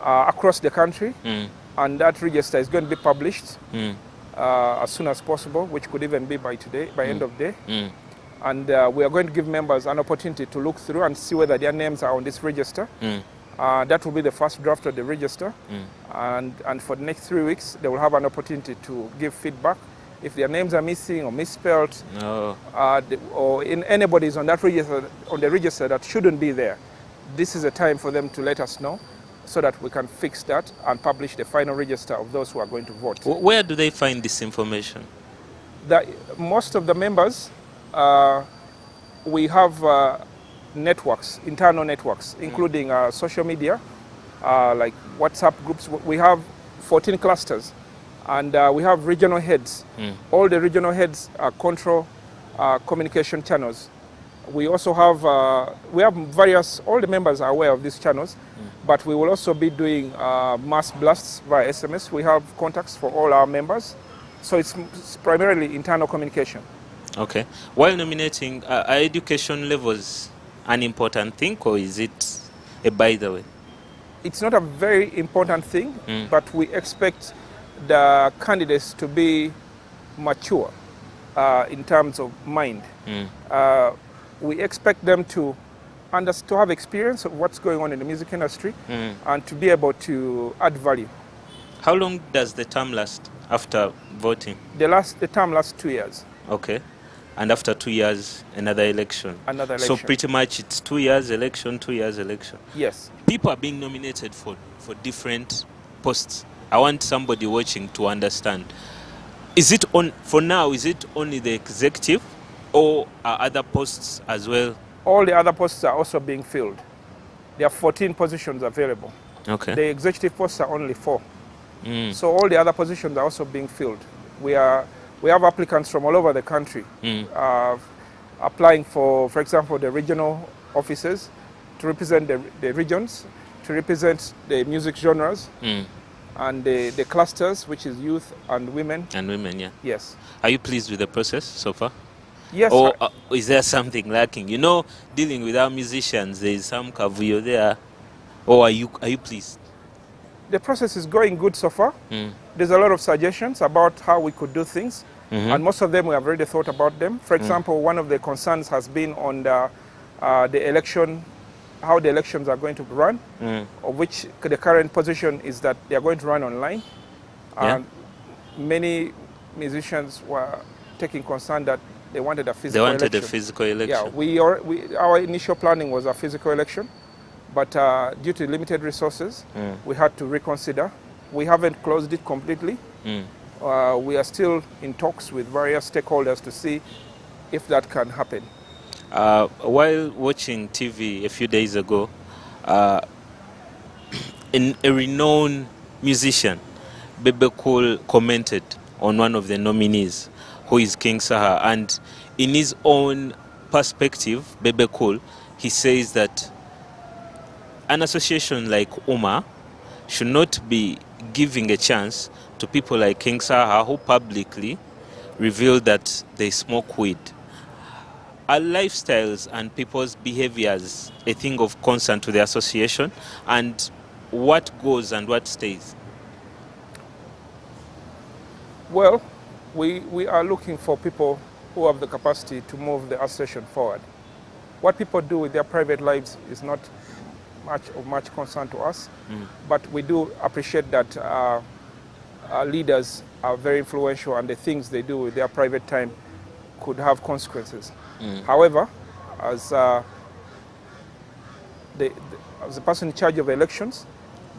[SPEAKER 3] across the country, and that register is going to be published as soon as possible, which could even be by today, by end of day. And we are going to give members an opportunity to look through and see whether their names are on this register. That will be the first draft of the register. And for the next 3 weeks, they will have an opportunity to give feedback. If their names are missing or misspelled, or anybody is on that register, on the register that shouldn't be there, this is a time for them to let us know. so that we can fix that and publish the final register of those who are going to vote.
[SPEAKER 2] Where do they find this information?
[SPEAKER 3] Most of the members, we have networks, internal networks, including social media, like WhatsApp groups. We have 14 clusters, and we have regional heads. All the regional heads control communication channels. We also have, all the members are aware of these channels, but we will also be doing mass blasts via SMS. We have contacts for all our members. So it's primarily internal communication.
[SPEAKER 2] Okay. While nominating, are education levels an important thing, or is it a by the way?
[SPEAKER 3] It's not a very important thing, but we expect the candidates to be mature in terms of mind. We expect them to have experience of what's going on in the music industry and to be able to add value.
[SPEAKER 2] How long does the term last after voting?
[SPEAKER 3] The term lasts 2 years.
[SPEAKER 2] Okay. And after 2 years, another election.
[SPEAKER 3] Another election.
[SPEAKER 2] So pretty much it's 2 years election, 2 years election.
[SPEAKER 3] Yes.
[SPEAKER 2] People are being nominated for different posts. I want somebody watching to understand. Is it for now, is it only the executive, or are other posts as well?
[SPEAKER 3] All the other posts are also being filled. There are 14 positions available.
[SPEAKER 2] Okay.
[SPEAKER 3] The executive posts are only 4. So all the other positions are also being filled. We have applicants from all over the country applying for example, the regional offices to represent the regions, to represent the music genres, and the clusters, which is youth and women.
[SPEAKER 2] And women, yeah.
[SPEAKER 3] Yes.
[SPEAKER 2] Are you pleased with the process so far?
[SPEAKER 3] Yes.
[SPEAKER 2] Or is there something lacking? You know, dealing with our musicians, there is some kavuyo there. Or are you pleased?
[SPEAKER 3] The process is going good so far. There's a lot of suggestions about how we could do things, and most of them we have already thought about them. For example, one of the concerns has been on the election, how the elections are going to run, of which the current position is that they are going to run online. And many musicians were taking concern that they wanted a physical election.
[SPEAKER 2] They wanted a physical election.
[SPEAKER 3] Yeah, our initial planning was a physical election. But due to limited resources, we had to reconsider. We haven't closed it completely. We are still in talks with various stakeholders to see if that can happen.
[SPEAKER 2] While watching TV a few days ago, a renowned musician, Bebe Cool, commented on one of the nominees, who is King Saha. And in his own perspective, Bebe Cool, he says that an association like UMA should not be giving a chance to people like King Saha, who publicly revealed that they smoke weed. Are lifestyles and people's behaviors a thing of concern to the association? And what goes and what stays?
[SPEAKER 3] Well, we are looking for people who have the capacity to move the association forward. What people do with their private lives is not much concern to us, but we do appreciate that our leaders are very influential, and the things they do with their private time could have consequences. However, as the person in charge of elections,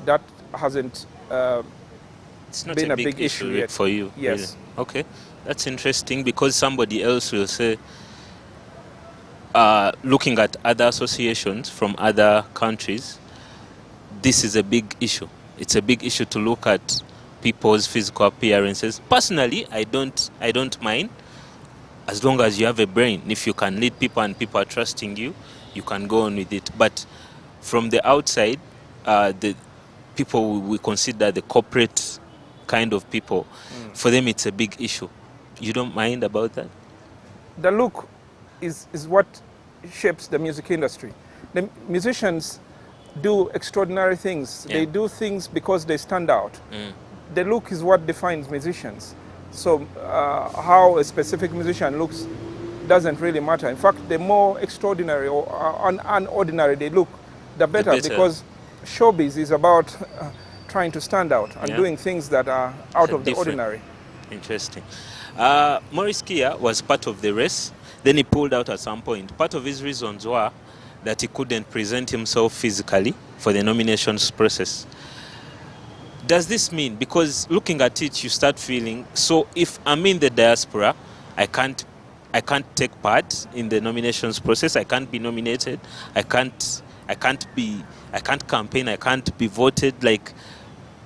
[SPEAKER 3] that hasn't
[SPEAKER 2] it's not
[SPEAKER 3] been
[SPEAKER 2] a big
[SPEAKER 3] issue yet
[SPEAKER 2] for you.
[SPEAKER 3] Yes.
[SPEAKER 2] Really? Okay, that's interesting, because somebody else will say, looking at other associations from other countries, this is a big issue. It's a big issue to look at people's physical appearances. Personally, I don't mind, as long as you have a brain. If you can lead people and people are trusting you, you can go on with it. But from the outside, the people we consider the corporate kind of people, for them it's a big issue. You don't mind about that?
[SPEAKER 3] The look is what shapes the music industry. The musicians do extraordinary things.
[SPEAKER 2] Yeah.
[SPEAKER 3] They do things because they stand out. The look is what defines musicians. So how a specific musician looks doesn't really matter. In fact, the more extraordinary or unordinary they look, the better, because showbiz is about trying to stand out and doing things that are out of the ordinary.
[SPEAKER 2] Interesting. Maurice Kia was part of the race. Then he pulled out at some point. Part of his reasons were that he couldn't present himself physically for the nominations process. Does this mean, because looking at it, you start feeling, so if I'm in the diaspora, I can't take part in the nominations process, I can't be nominated, I can't campaign, I can't be voted. Like,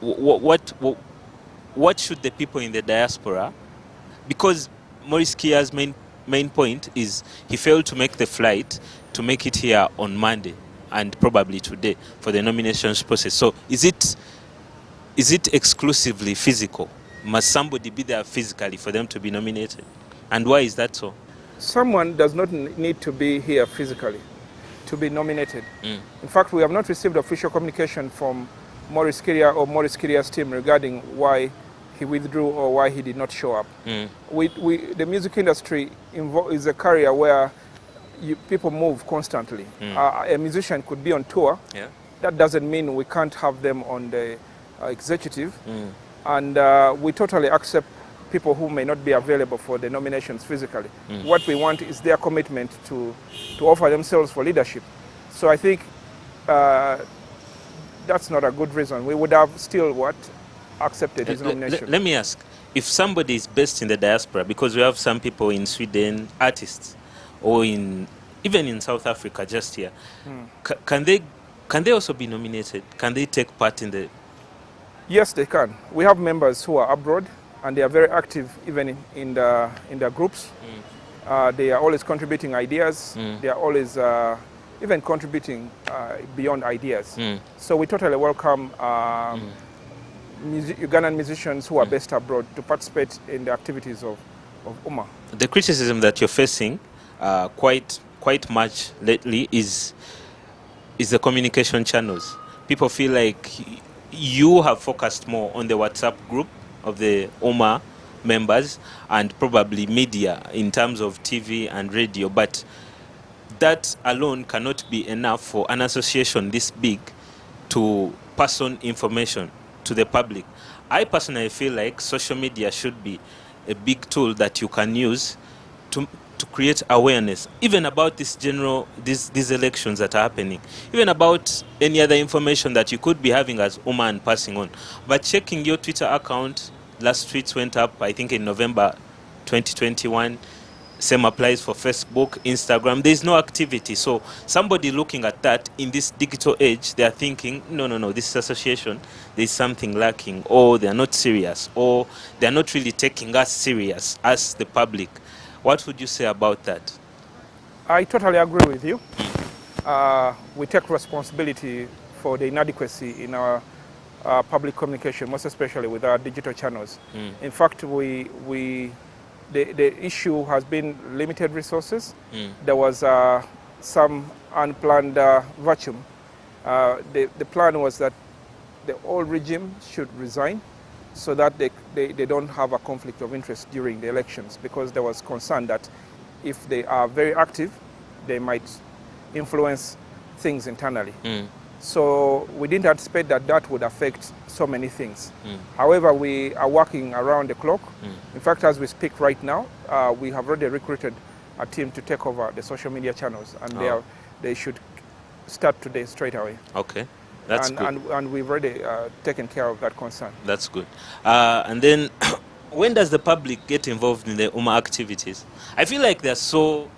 [SPEAKER 2] what should the people in the diaspora, because Maurice Kia's main point is he failed to make the flight to make it here on Monday and probably today for the nominations process. So is it exclusively physical? Must somebody be there physically for them to be nominated? And why is that so?
[SPEAKER 3] Someone does not need to be here physically to be nominated. In fact, we have not received official communication from Maurice Kiria or Maurice Kiria's team regarding why he withdrew or why he did not show up. The music industry is a career where people move constantly. A musician could be on tour.
[SPEAKER 2] Yeah.
[SPEAKER 3] That doesn't mean we can't have them on the executive. And we totally accept people who may not be available for the nominations physically. What we want is their commitment to offer themselves for leadership. So I think that's not a good reason. We would have still accepted his nomination.
[SPEAKER 2] Let me ask, if somebody is based in the diaspora, because we have some people in Sweden, artists, or even in South Africa, just here, can they also be nominated? Can they take part in the?
[SPEAKER 3] Yes, they can. We have members who are abroad, and they are very active even in the groups. They are always contributing ideas. They are always even contributing beyond ideas. So we totally welcome Ugandan musicians who are based abroad to participate in the activities of UMA.
[SPEAKER 2] The criticism that you're facing quite much lately is the communication channels. People feel like you have focused more on the WhatsApp group of the UMA members and probably media in terms of TV and radio, but that alone cannot be enough for an association this big to pass on information to the public. I personally feel like social media should be a big tool that you can use to create awareness, even about these elections that are happening, even about any other information that you could be having as UMA and passing on. But checking your Twitter account, last tweets went up, I think in November 2021. Same applies for Facebook, Instagram. There's no activity. So somebody looking at that in this digital age, they are thinking, no, this association, there's something lacking, or they're not serious, or they're not really taking us serious as the public. What would you say about that?
[SPEAKER 3] I totally agree with you. We take responsibility for the inadequacy in our public communication, most especially with our digital channels. In fact, the issue has been limited resources. There was some unplanned vacuum. The plan was that the old regime should resign so that they don't have a conflict of interest during the elections, because there was concern that if they are very active, they might influence things internally. So we didn't anticipate that would affect so many things. However, we are working around the clock. In fact, as we speak right now, we have already recruited a team to take over the social media channels, and they should start today straight away.
[SPEAKER 2] Okay, that's good.
[SPEAKER 3] And we've already taken care of that concern.
[SPEAKER 2] That's good. And then, when does the public get involved in the UMA activities? I feel like they're so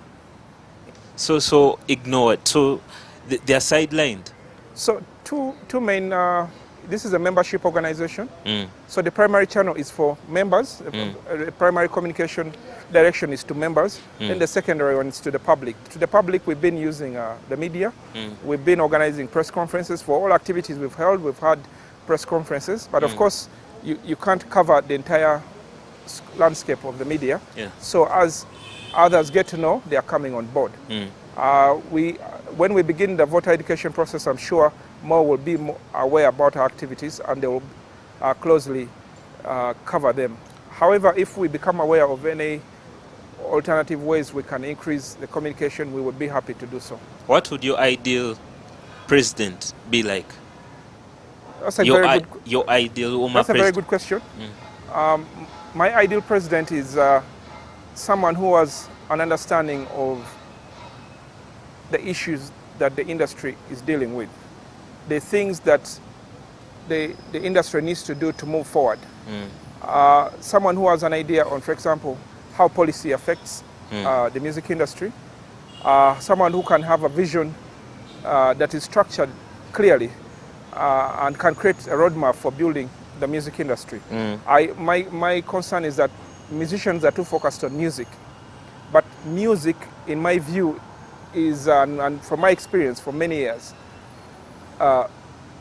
[SPEAKER 2] ignored, so they're sidelined. So
[SPEAKER 3] two main, this is a membership organization. So the primary channel is for members. The primary communication direction is to members. Then the secondary one is to the public. To the public, we've been using the media. We've been organizing press conferences for all activities we've held. We've had press conferences. But of course, you can't cover the entire landscape of the media. So as others get to know, they are coming on board. When we begin the voter education process, I'm sure more will be more aware about our activities, and they will closely cover them. However, if we become aware of any alternative ways we can increase the communication, we would be happy to do so.
[SPEAKER 2] What would your ideal president be like?
[SPEAKER 3] That's a
[SPEAKER 2] your
[SPEAKER 3] That's
[SPEAKER 2] ideal UMA
[SPEAKER 3] a very good question. My ideal president is someone who has an understanding of the issues that the industry is dealing with, the things that the industry needs to do to move forward. Someone who has an idea on, for example, how policy affects the music industry, someone who can have a vision that is structured clearly and can create a roadmap for building the music industry. My concern is that musicians are too focused on music, but music, in my view, is, and from my experience for many years,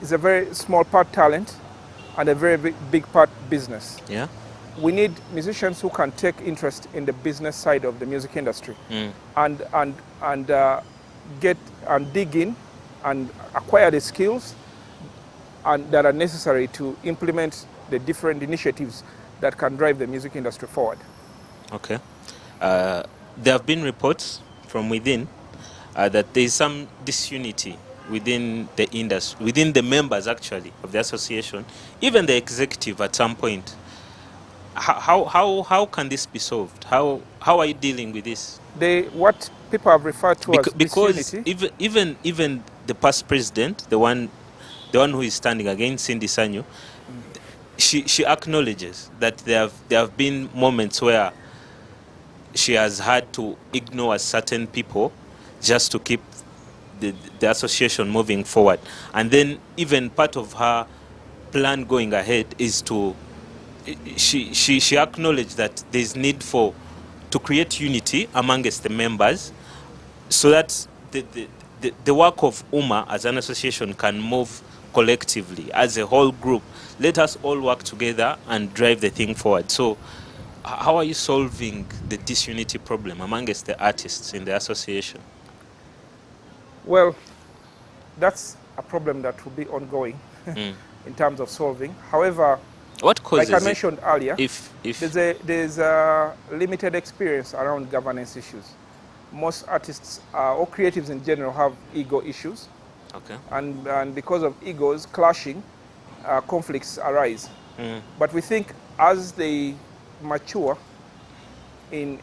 [SPEAKER 3] is a very small part talent and a very big part business.
[SPEAKER 2] Yeah.
[SPEAKER 3] We need musicians who can take interest in the business side of the music industry and get and dig in and acquire the skills that are necessary to implement the different initiatives that can drive the music industry forward.
[SPEAKER 2] Okay. There have been reports from within that there is some disunity within the industry, within the members actually of the association, even the executive at some point. How can this be solved? How are you dealing with this?
[SPEAKER 3] What people have referred to as
[SPEAKER 2] because
[SPEAKER 3] disunity.
[SPEAKER 2] even the past president, the one who is standing against Cindy Sanyu, she acknowledges that there have been moments where she has had to ignore certain people just to keep the association moving forward. And then even part of her plan going ahead is to, she acknowledged that there's need to create unity amongst the members so that the work of UMA as an association can move collectively as a whole group. Let us all work together and drive the thing forward. So how are you solving the disunity problem amongst the artists in the association?
[SPEAKER 3] Well, that's a problem that will be ongoing in terms of solving. However,
[SPEAKER 2] what causes
[SPEAKER 3] like I mentioned earlier,
[SPEAKER 2] if
[SPEAKER 3] there's a limited experience around governance issues. Most artists or creatives in general have ego issues.
[SPEAKER 2] Okay.
[SPEAKER 3] And because of egos clashing, conflicts arise. But we think as they mature in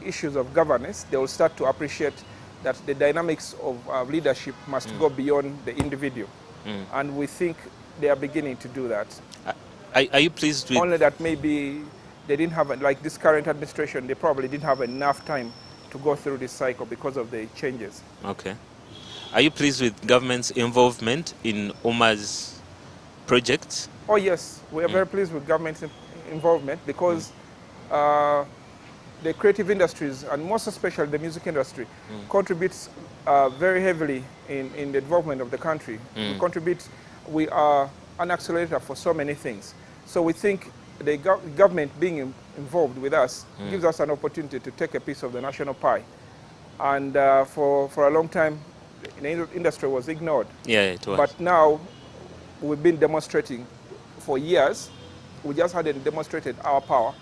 [SPEAKER 3] issues of governance, they will start to appreciate that the dynamics of leadership must go beyond the individual. And we think they are beginning to do that.
[SPEAKER 2] Are you pleased with...
[SPEAKER 3] Only that maybe they didn't have, like this current administration, they probably didn't have enough time to go through this cycle because of the changes.
[SPEAKER 2] Okay. Are you pleased with government's involvement in UMA's projects?
[SPEAKER 3] Oh yes, we are very pleased with government involvement because the creative industries, and most especially the music industry, contributes very heavily in the development of the country. We are an accelerator for so many things. So we think the government being involved with us gives us an opportunity to take a piece of the national pie. And for a long time, the industry was ignored.
[SPEAKER 2] Yeah, it was.
[SPEAKER 3] But now we've been demonstrating for years. We just hadn't demonstrated our power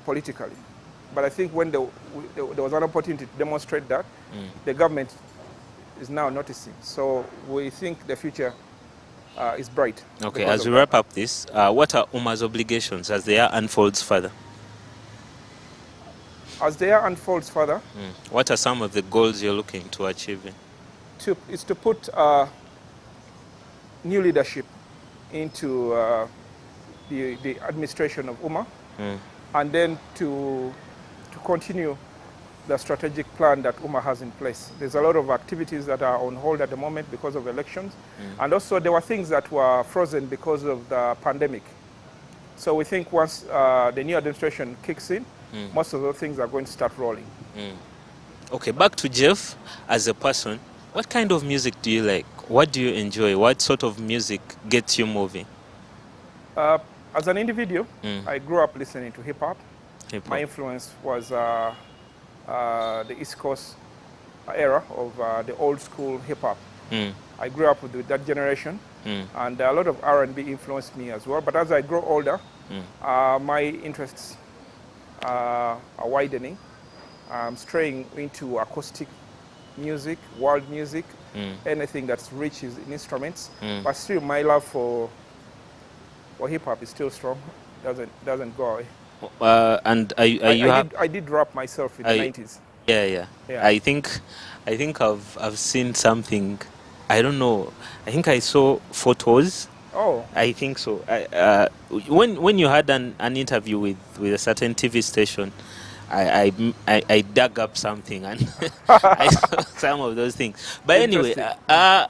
[SPEAKER 3] politically. But I think when there was an opportunity to demonstrate that, the government is now noticing. So we think the future is bright.
[SPEAKER 2] Okay, as we wrap up this, what are UMA's obligations as the year unfolds further?
[SPEAKER 3] As the year unfolds further,
[SPEAKER 2] what are some of the goals you're looking to achieve?
[SPEAKER 3] Is to put new leadership into the administration of UMA, and then to continue the strategic plan that UMA has in place. There's a lot of activities that are on hold at the moment because of elections, and also there were things that were frozen because of the pandemic. So we think once the new administration kicks in, most of those things are going to start rolling.
[SPEAKER 2] Okay, back to Jeff as a person. What kind of music do you like? What do you enjoy? What sort of music gets you moving?
[SPEAKER 3] As an individual, I grew up listening to hip-hop. My influence was the East Coast era of the old school hip-hop. I grew up with that generation, and a lot of R&B influenced me as well. But as I grow older, my interests are widening. I'm straying into acoustic music, world music, anything that's rich in instruments. But still, my love for hip-hop is still strong. Doesn't go away.
[SPEAKER 2] And I did
[SPEAKER 3] rap myself in the 90s.
[SPEAKER 2] Yeah.
[SPEAKER 3] Yeah.
[SPEAKER 2] I think I've seen something. I don't know. I think I saw photos.
[SPEAKER 3] Oh,
[SPEAKER 2] I think so. When you had an interview with a certain TV station, I dug up something and I saw some of those things. But anyway,
[SPEAKER 3] interesting.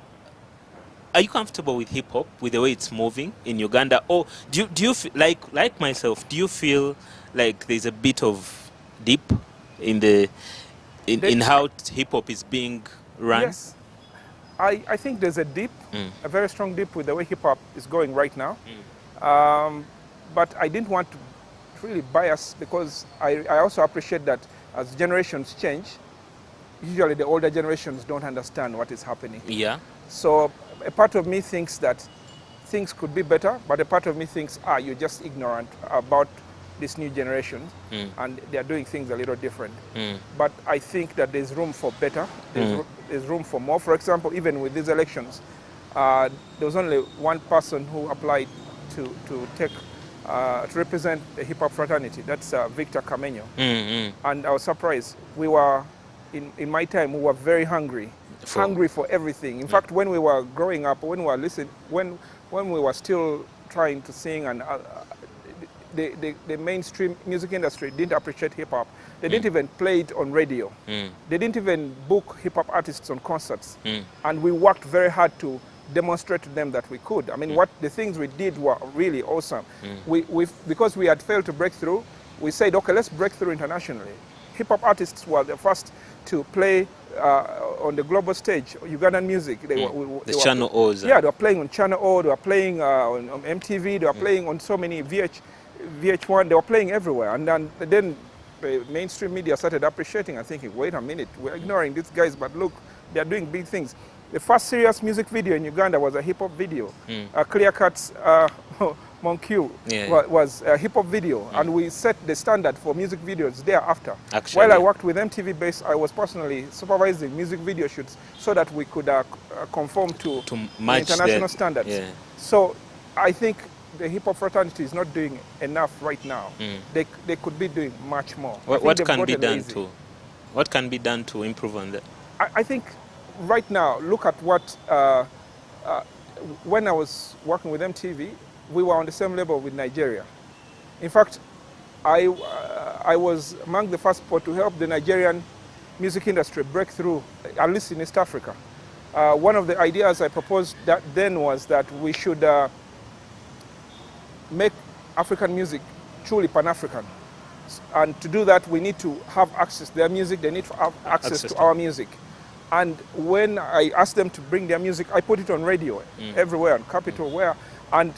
[SPEAKER 2] are you comfortable with hip hop, with the way it's moving in Uganda, or do you like myself? Do you feel like there's a bit of dip in the in how hip hop is being run?
[SPEAKER 3] Yes, I think there's a dip, a very strong dip with the way hip hop is going right now. But I didn't want to really bias, because I also appreciate that as generations change, usually the older generations don't understand what is happening.
[SPEAKER 2] Yeah.
[SPEAKER 3] So a part of me thinks that things could be better, but a part of me thinks, you're just ignorant about this new generation, and they're doing things a little different. But I think that there's room for better, there's room for more. For example, even with these elections, there was only one person who applied to represent the hip-hop fraternity. That's Victor Kamenyo. And I was surprised. We were, in my time, we were very hungry for everything. In fact, when we were growing up, when we were listening, when we were still trying to sing, and the mainstream music industry didn't appreciate hip-hop. They didn't even play it on radio. They didn't even book hip-hop artists on concerts. And we worked very hard to demonstrate to them that we could. I mean, the things we did were really awesome. Because we had failed to break through, we said, okay, let's break through internationally. Hip-hop artists were the first to play on the global stage, Ugandan music.
[SPEAKER 2] The Channel O's.
[SPEAKER 3] Yeah, they were playing on Channel O, they were playing on MTV, they were playing on so many VH1, they were playing everywhere. And then the mainstream media started appreciating and thinking, wait a minute, we're ignoring these guys, but look, they're doing big things. The first serious music video in Uganda was a hip-hop video. Clear Cut's Monq was a hip-hop video, and we set the standard for music videos thereafter.
[SPEAKER 2] Actually,
[SPEAKER 3] while I worked with MTV Base, I was personally supervising music video shoots so that we could conform to international standards. Yeah. So I think the hip-hop fraternity is not doing enough right now. They could be doing much more.
[SPEAKER 2] What can be done What can be done to improve on that?
[SPEAKER 3] I think right now, look at what, when I was working with MTV, we were on the same level with Nigeria. In fact, I was among the first people to help the Nigerian music industry break through, at least in East Africa. One of the ideas I proposed then was that we should make African music truly Pan-African. And to do that, we need to have access to their music, they need to have access to our music. And when I asked them to bring their music, I put it on radio everywhere, on Capital, and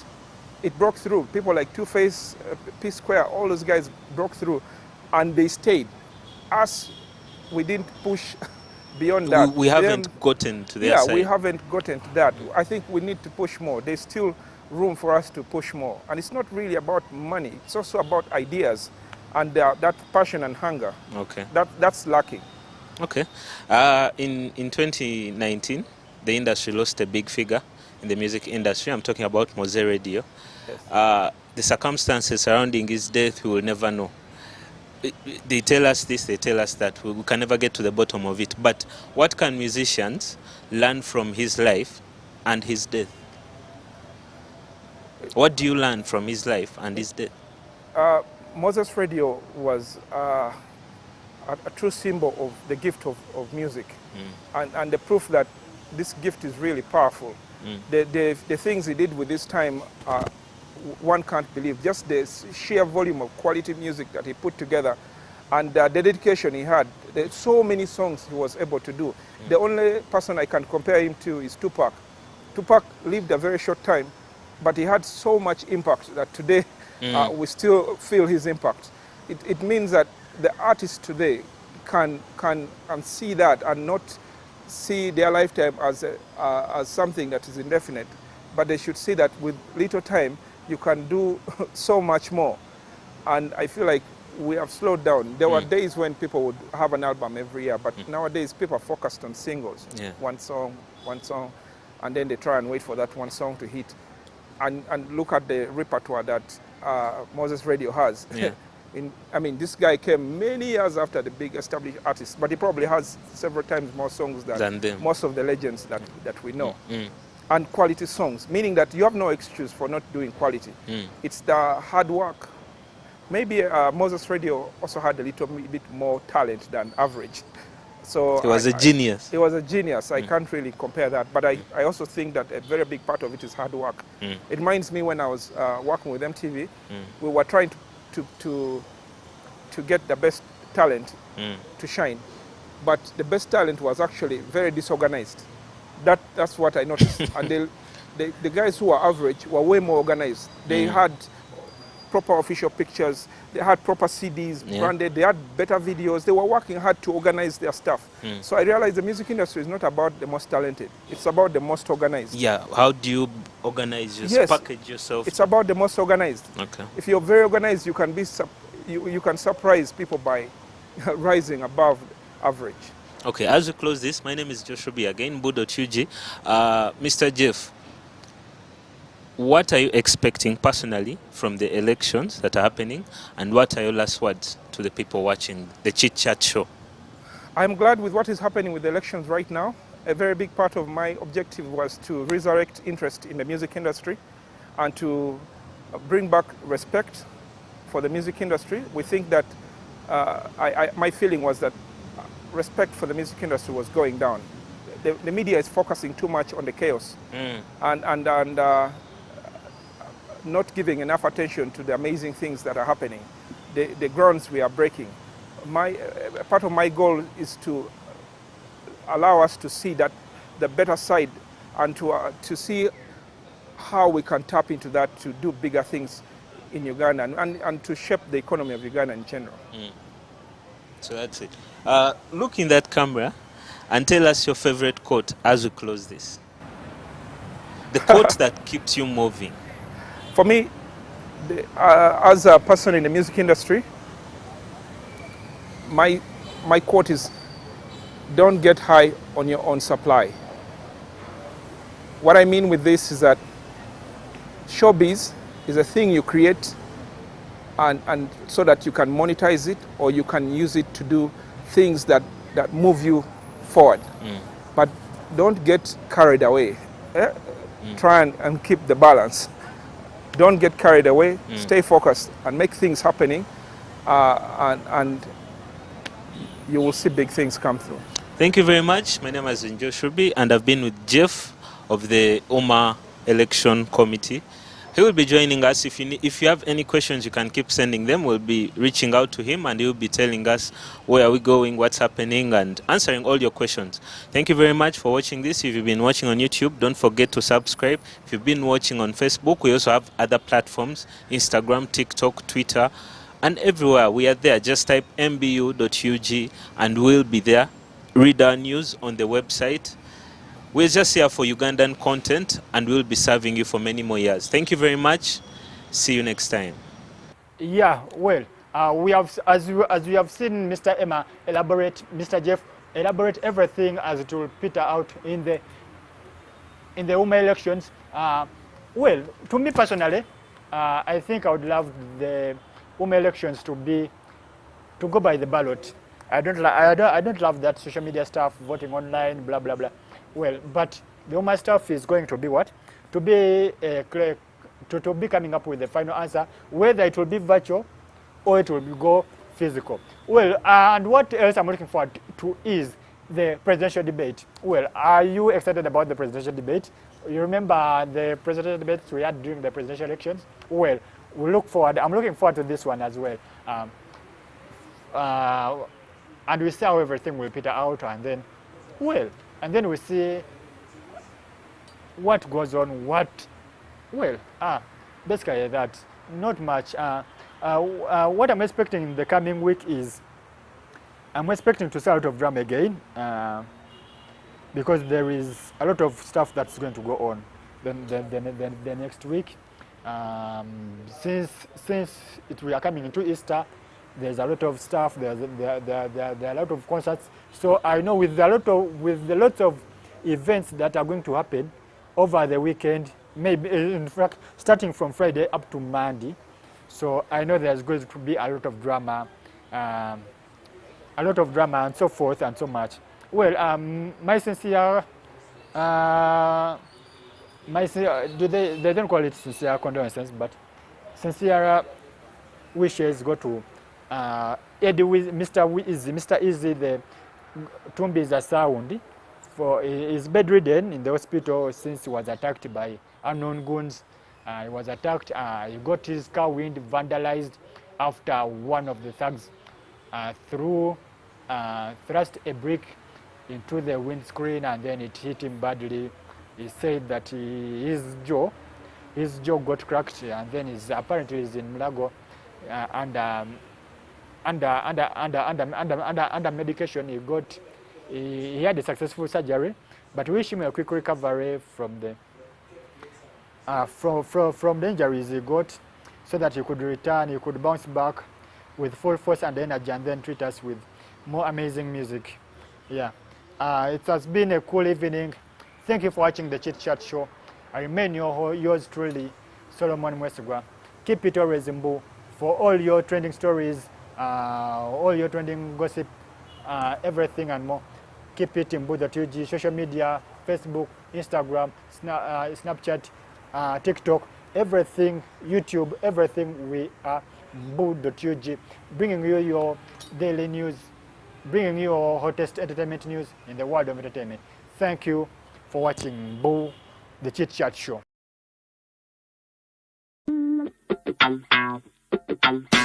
[SPEAKER 3] it broke through. People like Two-Face, P-Square, all those guys broke through, and they stayed. Us, we didn't push beyond that.
[SPEAKER 2] We haven't gotten to their side.
[SPEAKER 3] Yeah, we haven't gotten to that. I think we need to push more. There's still room for us to push more. And it's not really about money. It's also about ideas and that passion and hunger.
[SPEAKER 2] Okay.
[SPEAKER 3] That's lacking.
[SPEAKER 2] Okay. In 2019, the industry lost a big figure in the music industry. I'm talking about Mose Radio. Yes. The circumstances surrounding his death, we will never know. They tell us this, they tell us that. We can never get to the bottom of it. But what can musicians learn from his life and his death? What do you learn from his life and his death?
[SPEAKER 3] Moses Radio was a true symbol of the gift of music, and the proof that this gift is really powerful. The things he did with this time, one can't believe. Just the sheer volume of quality music that he put together, and the dedication he had. There's so many songs he was able to do. The only person I can compare him to is Tupac. Tupac lived a very short time, but he had so much impact that today we still feel his impact. It means that the artists today can see that and not see their lifetime as something that is indefinite, but they should see that with little time you can do so much more. And I feel like we have slowed down. There were days when people would have an album every year, but nowadays people are focused on singles. Yeah. One song, and then they try and wait for that one song to hit. And look at the repertoire that Moses Radio has. Yeah. I mean, this guy came many years after the big established artists, but he probably has several times more songs than
[SPEAKER 2] them.
[SPEAKER 3] most of the legends that we know. And quality songs, meaning that you have no excuse for not doing quality. It's the hard work. Maybe Moses Radio also had a little bit more talent than average. So
[SPEAKER 2] he was a genius.
[SPEAKER 3] He was a genius. I can't really compare that. But I also think that a very big part of it is hard work. It reminds me when I was working with MTV, we were trying to get the best talent to shine. But the best talent was actually very disorganized. That's what I noticed. And the guys who were average were way more organized. They had proper official pictures, they had proper CDs branded, they had better videos, they were working hard to organize their stuff. So I realized the music industry is not about the most talented, it's about the most organized.
[SPEAKER 2] Yeah, how do you organize yourself, package yourself?
[SPEAKER 3] It's about the most organized.
[SPEAKER 2] Okay.
[SPEAKER 3] If you're very organized, you can be you can surprise people by rising above average.
[SPEAKER 2] Okay, as we close this, my name is Geoffrey again, Boo.UG. Mr. Jeff, what are you expecting personally from the elections that are happening, and what are your last words to the people watching the Chit Chat show?
[SPEAKER 3] I'm glad with what is happening with the elections right now. A very big part of my objective was to resurrect interest in the music industry and to bring back respect for the music industry. We think that, my feeling was that respect for the music industry was going down. The media is focusing too much on the chaos and not giving enough attention to the amazing things that are happening, the grounds we are breaking. Part of my goal is to allow us to see that the better side and to see how we can tap into that to do bigger things in Uganda and to shape the economy of Uganda in general.
[SPEAKER 2] So that's it. Look in that camera and tell us your favorite quote as we close this. The quote that keeps you moving.
[SPEAKER 3] For me, as a person in the music industry, my quote is, don't get high on your own supply. What I mean with this is that showbiz is a thing you create and so that you can monetize it or you can use it to do things that move you forward. But don't get carried away. Try and keep the balance. Don't get carried away, stay focused and make things happening and you will see big things come through.
[SPEAKER 2] Thank you very much. My name is Geoffrey and I've been with Jeff of the UMA Election Committee. He will be joining us. If you have any questions, you can keep sending them. We'll be reaching out to him and he'll be telling us where are we going, what's happening, and answering all your questions. Thank you very much for watching this. If you've been watching on YouTube, don't forget to subscribe. If you've been watching on Facebook, we also have other platforms, Instagram, TikTok, Twitter, and everywhere. We are there. Just type mbu.ug and we'll be there. Read our news on the website. We're just here for Ugandan content and we'll be serving you for many more years. Thank you very much. See you next time.
[SPEAKER 1] Yeah, well, we have, as we have seen Mr. Mr. Jeff elaborate everything as it will peter out in the UMA elections. Well, to me personally, I think I would love the UMA elections to go by the ballot. I don't love that social media stuff, voting online, blah blah blah. Well, but the UMA stuff is going to be what? To be coming up with the final answer, whether it will be virtual or it will go physical. Well, and what else I'm looking forward to is the presidential debate. Well, are you excited about the presidential debate? You remember the presidential debates we had during the presidential elections? Well, I'm looking forward to this one as well. And we see how everything will peter out and then we see what goes on, basically that, not much. What I'm expecting in the coming week is, I'm expecting to see a lot of drama again, because there is a lot of stuff that's going to go on the next week. Since we are coming into Easter, there's a lot of stuff. There are a lot of concerts. So I know with the lots of events that are going to happen over the weekend, maybe in fact starting from Friday up to Monday, So I know there's going to be a lot of drama, and so forth and so much. Well, my sincere, they don't call it sincere condolences, but sincere wishes go to Mr. Easy, the Tumbiza sound, for he's bedridden in the hospital since he was attacked by unknown goons. He was attacked, he got his car wind vandalized after one of the thugs thrust a brick into the windscreen, and then it hit him badly. He said that his jaw got cracked, and then apparently he's in Mulago under medication. He had a successful surgery, but we wish him a quick recovery from the injuries he got, so that he could return, he could bounce back with full force and energy, and then treat us with more amazing music. Yeah, it has been a cool evening. Thank you for watching the Chit Chat show. I remain yours truly, Solomon Mwesugwa. Keep it always in Mbu for all your trending stories, all your trending gossip, everything and more. Keep it in Mbu.ug, social media, Facebook, Instagram, Snapchat, TikTok, everything, YouTube, everything. We are Mbu.ug, bringing you your daily news, bringing you your hottest entertainment news in the world of entertainment. Thank you for watching Mbu, the Chit Chat show.
[SPEAKER 4] External.